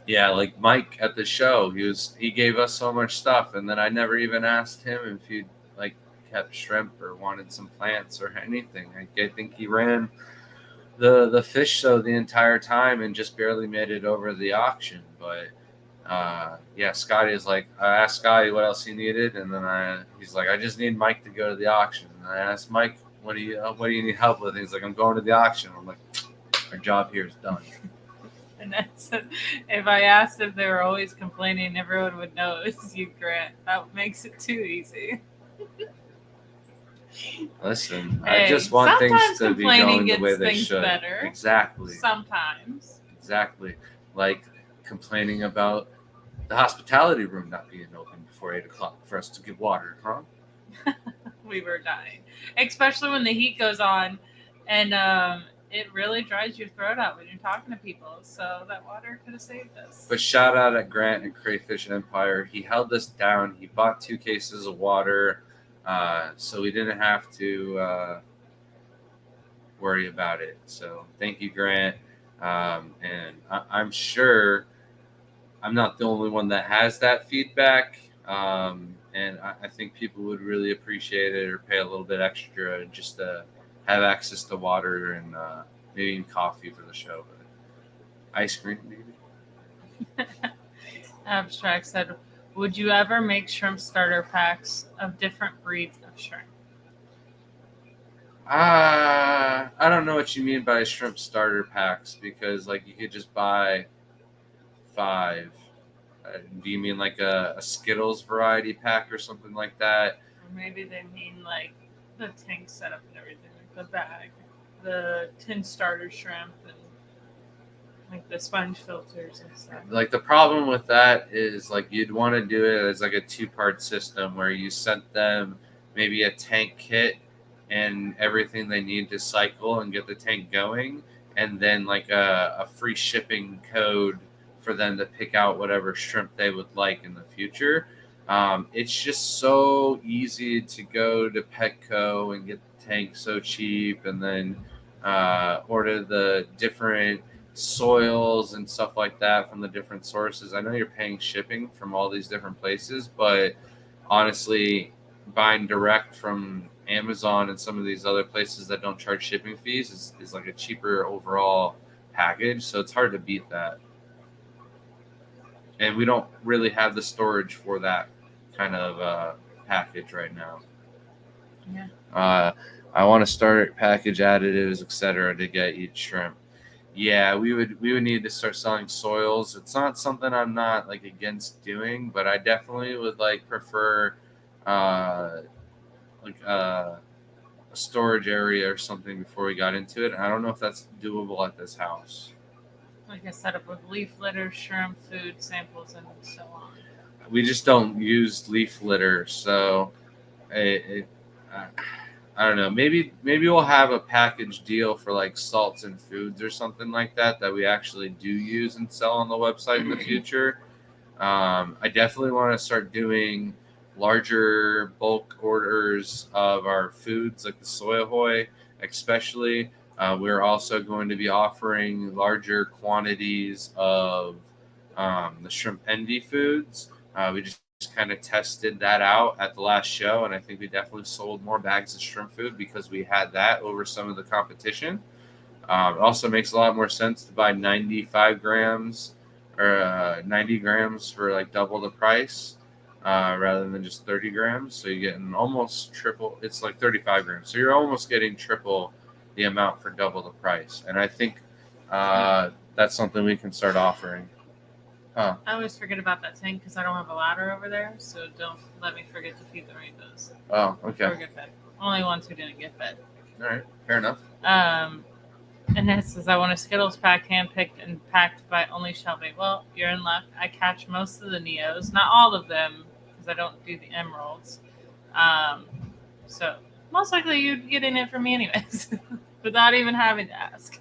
Yeah, like Mike at the show, he gave us so much stuff, and then I never even asked him if he like kept shrimp or wanted some plants or anything. I think he ran the fish show the entire time and just barely made it over the auction. But yeah, Scotty is like, I asked Scotty what else he needed, and then he's like, I just need Mike to go to the auction. And I asked Mike, what do you need help with? And he's like, I'm going to the auction. I'm like, our job here is done. And that's if I asked if they were always complaining, everyone would know it's you, Grant. That makes it too easy. Listen, Hey, I just want things sometimes to be complaining going the way gets they things should. better. Exactly. Sometimes. Exactly. Like complaining about the hospitality room not being open before 8 o'clock for us to get water, huh? We were dying, especially when the heat goes on, and it really dries your throat out when you're talking to people. So that water could have saved us. But shout out at Grant and Crayfish Empire. He held us down. He bought 2 cases of water, so we didn't have to worry about it. So thank you, Grant. And I'm sure I'm not the only one that has that feedback. And I think people would really appreciate it or pay a little bit extra just to have access to water and maybe even coffee for the show. But ice cream, maybe. Abstract said, "Would you ever make shrimp starter packs of different breeds of shrimp?" I don't know what you mean by shrimp starter packs because like you could just buy 5. Do you mean like a Skittles variety pack or something like that? Or maybe they mean like the tank setup and everything, like the bag, the tin starter shrimp, and like the sponge filters and stuff. Like the problem with that is like you'd want to do it as like a 2-part system where you sent them maybe a tank kit and everything they need to cycle and get the tank going, and then like a free shipping code for them to pick out whatever shrimp they would like in the future. It's just so easy to go to Petco and get the tank so cheap, and then order the different soils and stuff like that from the different sources. I know you're paying shipping from all these different places, but honestly, buying direct from Amazon and some of these other places that don't charge shipping fees is like a cheaper overall package. So it's hard to beat that. And we don't really have the storage for that kind of package right now. Yeah. I want to start package additives, etc., to get each shrimp. Yeah, we would need to start selling soils. It's not something I'm not like against doing, but I definitely would like prefer like a storage area or something before we got into it. I don't know if that's doable at this house. Like a setup with leaf litter, shrimp, food samples, and so on. We just don't use leaf litter, so I don't know. Maybe we'll have a package deal for like salts and foods or something like that we actually do use and sell on the website in the future. I definitely want to start doing larger bulk orders of our foods like the soy ahoy, especially. We're also going to be offering larger quantities of the shrimp envy foods. We just kind of tested that out at the last show, and I think we definitely sold more bags of shrimp food because we had that over some of the competition. It also makes a lot more sense to buy 95 grams or 90 grams for like double the price rather than just 30 grams. So you're getting almost triple. It's like 35 grams. So you're almost getting triple the amount for double the price. And I think that's something we can start offering. I always forget about that tank because I don't have a ladder over there, so don't let me forget to feed the rainbows. Oh, okay. Or get fed. Only ones who didn't get fed. All right, fair enough. And it says, I want a Skittles pack handpicked and packed by only Shelby. Well, you're in luck. I catch most of the Neos, not all of them, because I don't do the Emeralds. So most likely you'd get in it for me anyways, without even having to ask.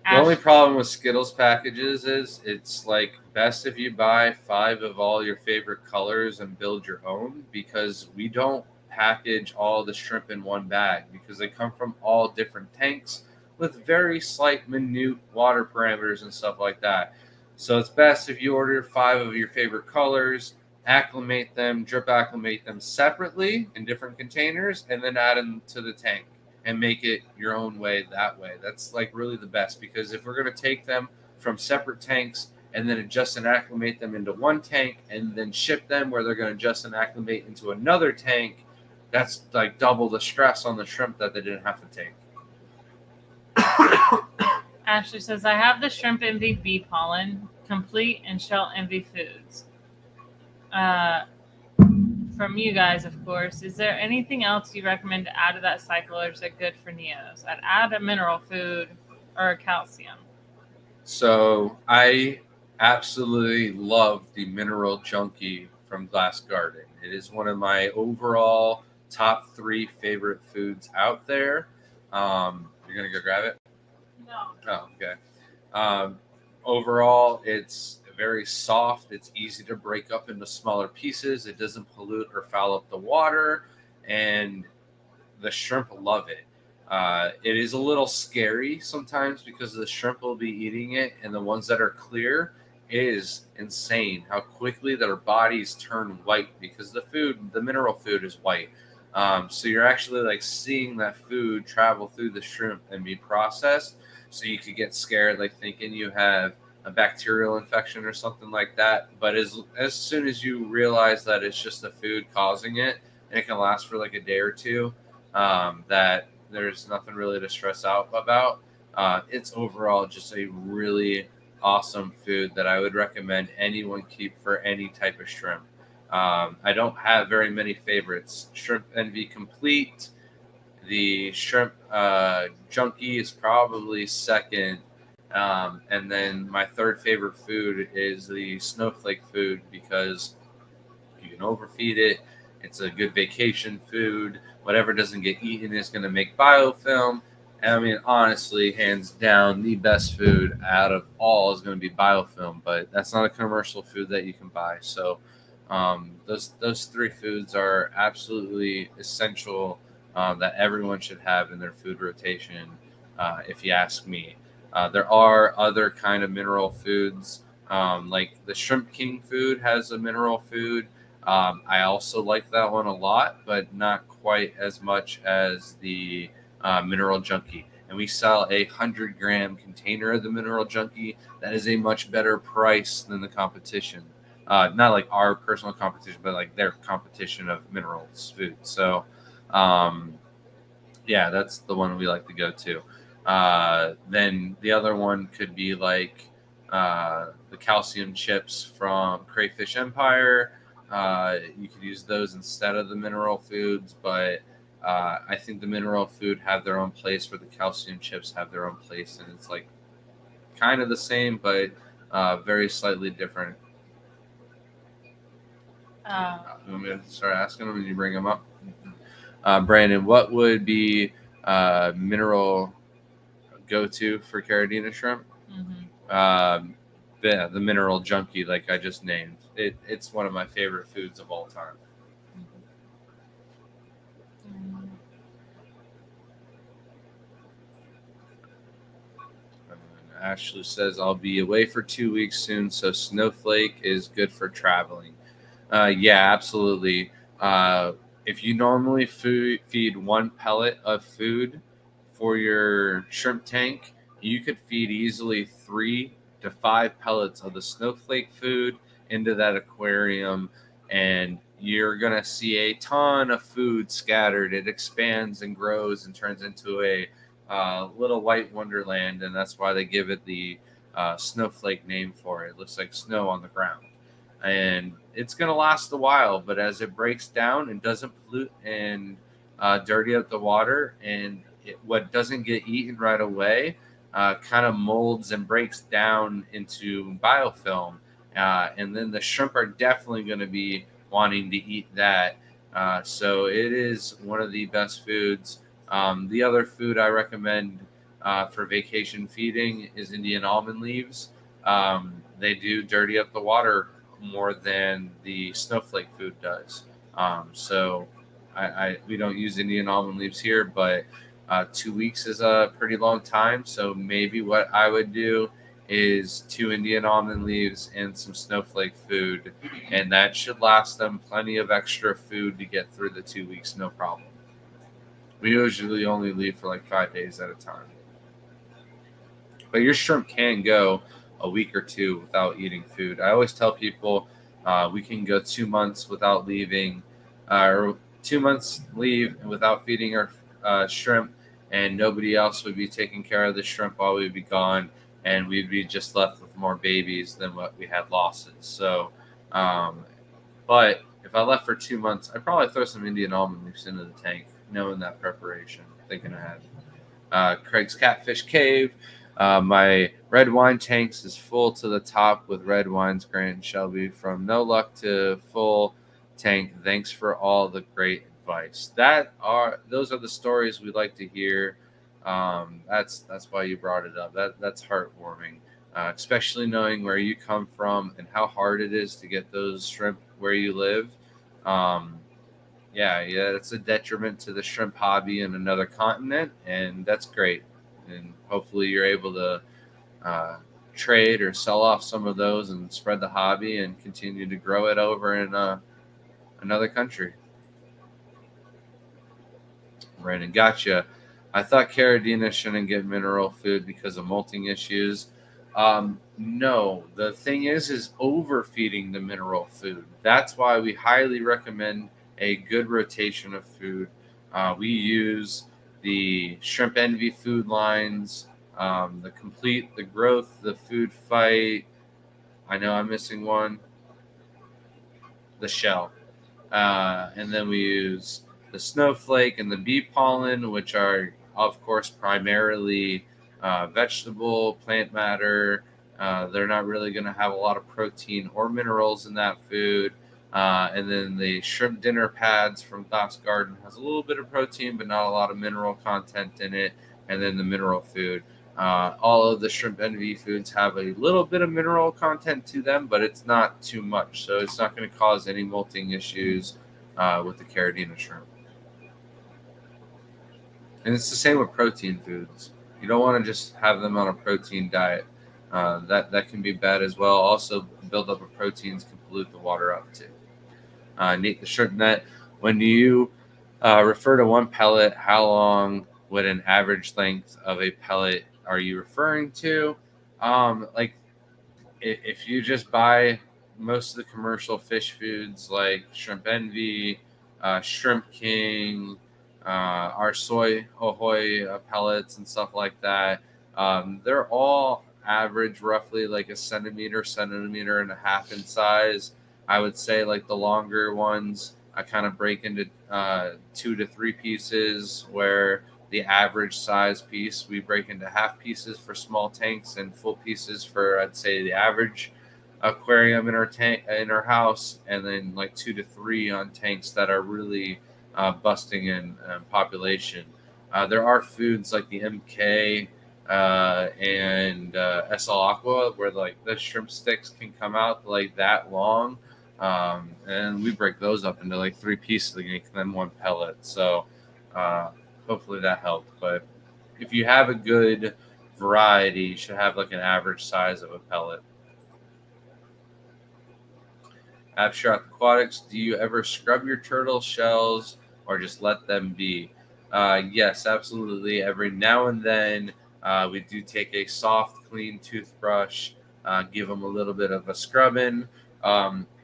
The only problem with Skittles packages is it's like best if you buy 5 of all your favorite colors and build your own, because we don't package all the shrimp in one bag because they come from all different tanks with very slight minute water parameters and stuff like that. So it's best if you order 5 of your favorite colors, drip acclimate them separately in different containers, and then add them to the tank and make it your own way that way. That's like really the best, because if we're going to take them from separate tanks and then adjust and acclimate them into one tank and then ship them where they're going to adjust and acclimate into another tank, that's like double the stress on the shrimp that they didn't have to take. Ashley says, I have the Shrimp Envy bee pollen complete and Shell Envy foods. from you guys, of course, is there anything else you recommend to add to that cycle, or is it good for Neos? I'd add a mineral food or a calcium. So I absolutely love the Mineral Junkie from Glass Garden. It is one of my overall top 3 favorite foods out there. You're gonna go grab it? No. Oh, okay. Um, Overall, it's very soft. It's easy to break up into smaller pieces. It doesn't pollute or foul up the water, and the shrimp love it. It is a little scary sometimes because the shrimp will be eating it, and the ones that are clear, it is insane how quickly their bodies turn white because the mineral food is white. So you're actually like seeing that food travel through the shrimp and be processed. So you could get scared, like thinking you have a bacterial infection or something like that. But as soon as you realize that it's just the food causing it, and it can last for like a day or two, that there's nothing really to stress out about. It's overall just a really awesome food that I would recommend anyone keep for any type of shrimp. I don't have very many favorites. Shrimp Envy Complete, the Shrimp Junkie is probably second. And then my third favorite food is the snowflake food because you can overfeed it. It's a good vacation food. Whatever doesn't get eaten is going to make biofilm. And I mean, honestly, hands down, the best food out of all is going to be biofilm. But that's not a commercial food that you can buy. So those 3 foods are absolutely essential that everyone should have in their food rotation. If you ask me, there are other kind of mineral foods. Like the Shrimp King food has a mineral food. I also like that one a lot, but not quite as much as the Mineral Junkie. And we sell a 100-gram container of the Mineral Junkie. That is a much better price than the competition. Not like our personal competition, but like their competition of minerals food. So, yeah, that's the one we like to go to. Then the other one could be like the calcium chips from Crayfish Empire. You could use those instead of the mineral foods, but I think the mineral food have their own place where the calcium chips have their own place, and it's like kind of the same, but very slightly different. You want me to start asking them and you bring them up? Brandon, what would be mineral go-to for Caradina shrimp? The Mineral Junkie, like I just named. It's one of my favorite foods of all time. Ashley says, I'll be away for 2 weeks soon, so snowflake is good for traveling. Yeah, absolutely. If you normally feed 1 pellet of food for your shrimp tank, you could feed easily 3 to 5 pellets of the snowflake food into that aquarium, and you're going to see a ton of food scattered. It expands and grows and turns into a little white wonderland, and that's why they give it the snowflake name for it. It looks like snow on the ground. And it's going to last a while, but as it breaks down and doesn't pollute and dirty up the water, and what doesn't get eaten right away kind of molds and breaks down into biofilm. And then the shrimp are definitely going to be wanting to eat that. So it is one of the best foods. The other food I recommend for vacation feeding is Indian almond leaves. They do dirty up the water more than the snowflake food does. So we don't use Indian almond leaves here, but 2 weeks is a pretty long time. So maybe what I would do is 2 Indian almond leaves and some snowflake food, and that should last them plenty of extra food to get through the 2 weeks, no problem. We usually only leave for like 5 days at a time. But your shrimp can go a week or 2 without eating food. I always tell people we can go 2 months without leaving, or 2 months leave without feeding our shrimp, and nobody else would be taking care of the shrimp while we'd be gone, and we'd be just left with more babies than what we had losses. So, but if I left for 2 months, I'd probably throw some Indian almond mousse into the tank, knowing that preparation, thinking ahead. Craig's Catfish Cave. My red wine tanks is full to the top with red wines, Grant and Shelby. From no luck to full tank. Thanks for all the great advice. Those are the stories we like to hear. That's why you brought it up. That's heartwarming, especially knowing where you come from and how hard it is to get those shrimp where you live. Yeah, it's a detriment to the shrimp hobby in another continent, and that's great. And hopefully, you're able to trade or sell off some of those and spread the hobby and continue to grow it over in another country. Brandon, gotcha. I thought Caridina shouldn't get mineral food because of molting issues. No, the thing is overfeeding the mineral food. That's why we highly recommend a good rotation of food. We use the Shrimp Envy food lines, the growth, the food fight. I know I'm missing one. The shell. And then we use the snowflake and the bee pollen, which are, of course, primarily vegetable, plant matter. They're not really going to have a lot of protein or minerals in that food. And then the shrimp dinner pads from Doc's Garden has a little bit of protein, but not a lot of mineral content in it. And then the mineral food. All of the Shrimp Envy foods have a little bit of mineral content to them, but it's not too much. So it's not going to cause any molting issues with the Caridina shrimp. And it's the same with protein foods. You don't want to just have them on a protein diet. That can be bad as well. Also, buildup of proteins can pollute the water out too. Nate the Shrimp Net, when you refer to one pellet, how long would an average length of a pellet are you referring to? Like if you just buy most of the commercial fish foods like Shrimp Envy, Shrimp King, our soy ahoy pellets and stuff like that, they're all average roughly like a centimeter and a half in size. I would say like the longer ones I kind of break into 2 to 3 pieces, where the average size piece we break into half pieces for small tanks and full pieces for, I'd say, the average aquarium in our house, and then like 2 to 3 on tanks that are really busting in population. There are foods like the MK and SL Aqua where like the shrimp sticks can come out like that long, and we break those up into like 3 pieces to make them one pellet. So hopefully that helped. But if you have a good variety, you should have like an average size of a pellet. Abstract Aquatics, do you ever scrub your turtle shells or just let them be? Yes, absolutely. Every now and then we do take a soft, clean toothbrush, give them a little bit of a scrubbing.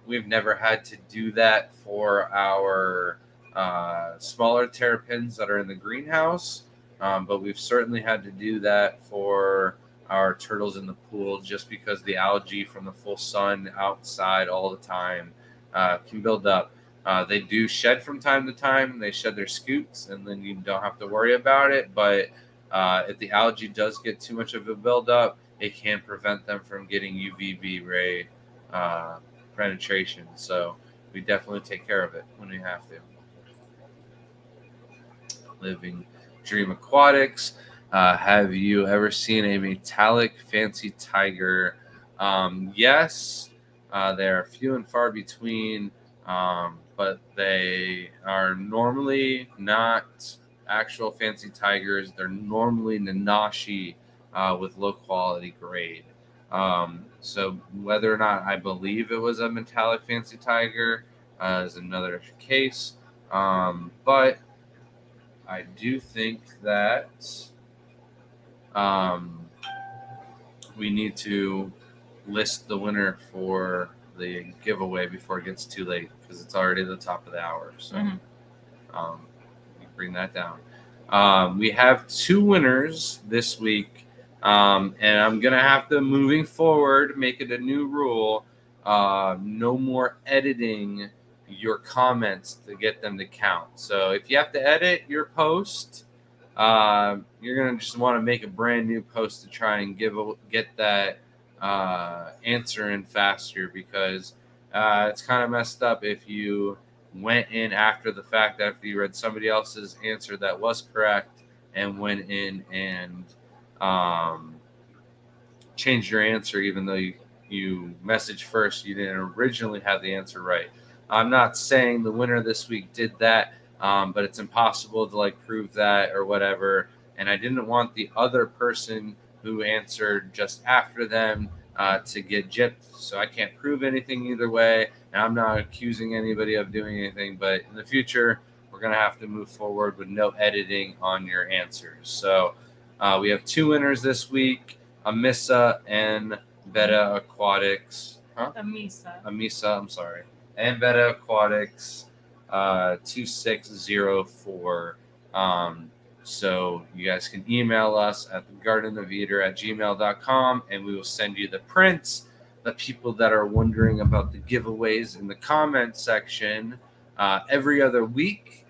We've never had to do that for our smaller terrapins that are in the greenhouse, but we've certainly had to do that for our turtles in the pool, just because the algae from the full sun outside all the time can build up. They do shed from time to time. They shed their scutes, and then you don't have to worry about it. But if the algae does get too much of a buildup, it can prevent them from getting UVB ray penetration. So we definitely take care of it when we have to. Living Dream Aquatics. Have you ever seen a metallic fancy tiger? Yes. They are few and far between, but they are normally not actual fancy tigers. They're normally Nanashi with low quality grade. So whether or not I believe it was a metallic fancy tiger is another case. But I do think that we need to list the winner for the giveaway before it gets too late, because it's already the top of the hour. So you bring that down. We have 2 winners this week, and I'm going to have to, moving forward, make it a new rule. No more editing your comments to get them to count. So if you have to edit your post, you're going to just want to make a brand new post to try and get that answer in faster, because it's kind of messed up if you went in after the fact, after you read somebody else's answer that was correct, and went in and changed your answer, even though you messaged first. You didn't originally have the answer right. I'm not saying the winner this week did that, but it's impossible to prove that or whatever. And I didn't want the other person who answered just after them to get gypped. So I can't prove anything either way. And I'm not accusing anybody of doing anything. But in the future, we're going to have to move forward with no editing on your answers. So we have 2 winners this week, Amisa and Beta Aquatics. Amisa, I'm sorry. And Beta Aquatics 2604. So you guys can email us at thegardenofeater@gmail.com, and we will send you the prints. The people that are wondering about the giveaways in the comment section, every other week,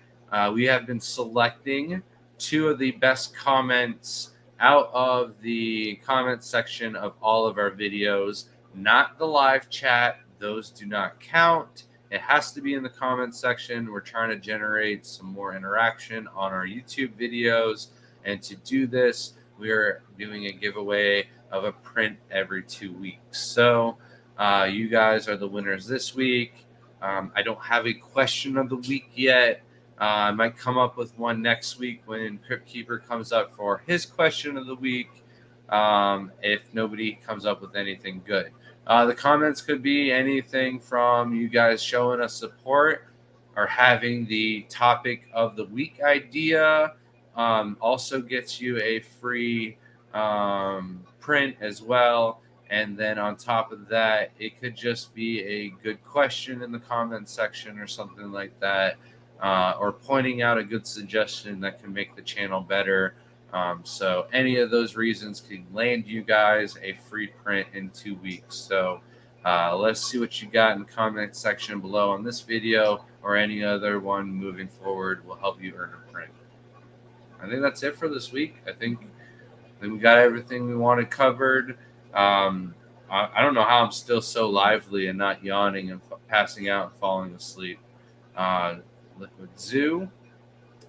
we have been selecting 2 of the best comments out of the comment section of all of our videos, not the live chat. Those do not count. It has to be in the comment section. We're trying to generate some more interaction on our YouTube videos. And to do this, we are doing a giveaway of a print every 2 weeks. So you guys are the winners this week. I don't have a question of the week yet. I might come up with one next week when Crypt Keeper comes up for his question of the week, if nobody comes up with anything good. The comments could be anything from you guys showing us support or having the topic of the week idea. Also gets you a free print as well. And then on top of that, it could just be a good question in the comment section or something like that, or pointing out a good suggestion that can make the channel better. So any of those reasons can land you guys a free print in 2 weeks. So let's see what you got in the comment section below on this video, or any other one moving forward will help you earn a print. I think that's it for this week. I think we got everything we wanted covered. I don't know how I'm still so lively and not yawning and passing out and falling asleep. Liquid Zoo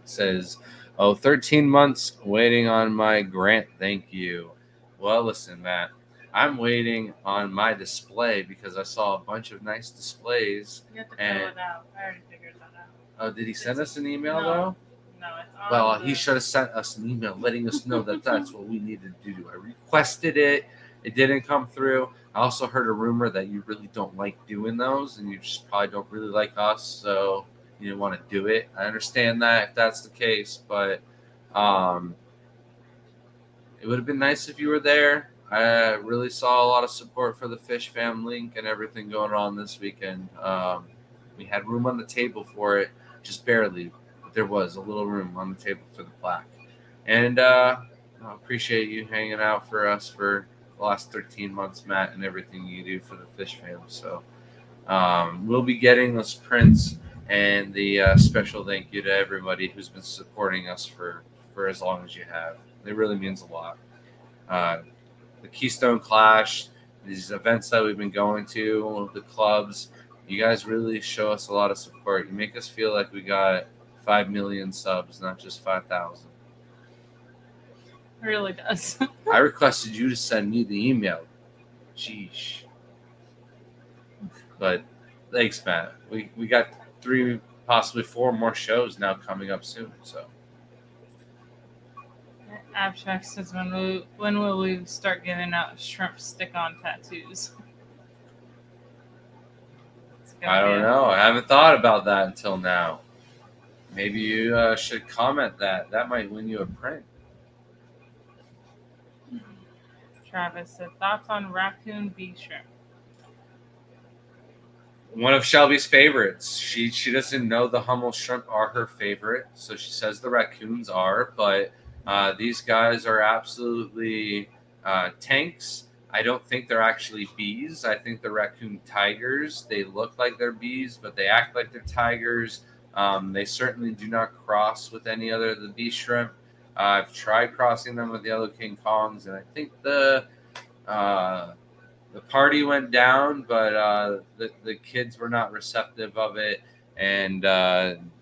says, 13 months waiting on my grant. Thank you. Well, listen, Matt, I'm waiting on my display because I saw a bunch of nice displays. You have to fill it out. I already figured that out. Oh, did he send us an email, No. though? No, it's on. Well, he should have sent us an email letting us know that that's what we needed to do. I requested it. It didn't come through. I also heard a rumor that you really don't like doing those, and you just probably don't really like us, so you didn't want to do it. I understand that if that's the case, but it would have been nice if you were there. I really saw a lot of support for the Fish Fam link and everything going on this weekend. We had room on the table for it, just barely, but there was a little room on the table for the plaque. And I appreciate you hanging out for us for the last 13 months, Matt, and everything you do for the Fish Fam. So we'll be getting those prints, and the special thank you to everybody who's been supporting us for as long as you have. It really means a lot. The Keystone Clash, these events that we've been going to, the clubs, you guys really show us a lot of support. You make us feel like we got 5 million subs, not just 5,000. It really does. I requested you to send me the email. Sheesh. But thanks, Matt. We got 3, possibly 4 more shows now coming up soon. So Abstract says, when will we start giving out shrimp stick-on tattoos? I don't know. I haven't thought about that until now. Maybe you should comment that. That might win you a print. Travis said, thoughts on raccoon bee shrimp? One of Shelby's favorites. She doesn't know the Hummel shrimp are her favorite, so she says the raccoons are, but these guys are absolutely tanks. I don't think they're actually bees. I think they're raccoon tigers. They look like they're bees, but they act like they're tigers. They certainly do not cross with any other of the bee shrimp. I've tried crossing them with yellow King Kongs, and I think the party went down, but the kids were not receptive of it, and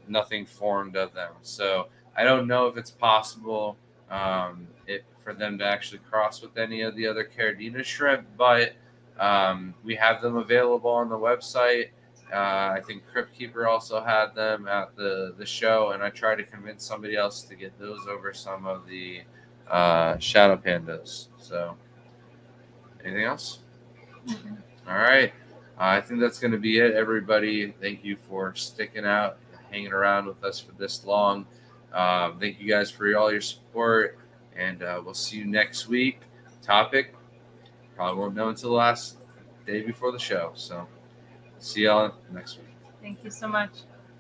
nothing formed of them. So I don't know if it's possible for them to actually cross with any of the other Caridina shrimp, but we have them available on the website. I think Crypt Keeper also had them at the show, and I tried to convince somebody else to get those over some of the Shadow Pandas. So, anything else? Mhm. All right. I think that's going to be it, everybody. Thank you for sticking out, hanging around with us for this long. Thank you guys for all your support, and we'll see you next week. Topic probably won't know until the last day before the show. So, see y'all next week. Thank you so much.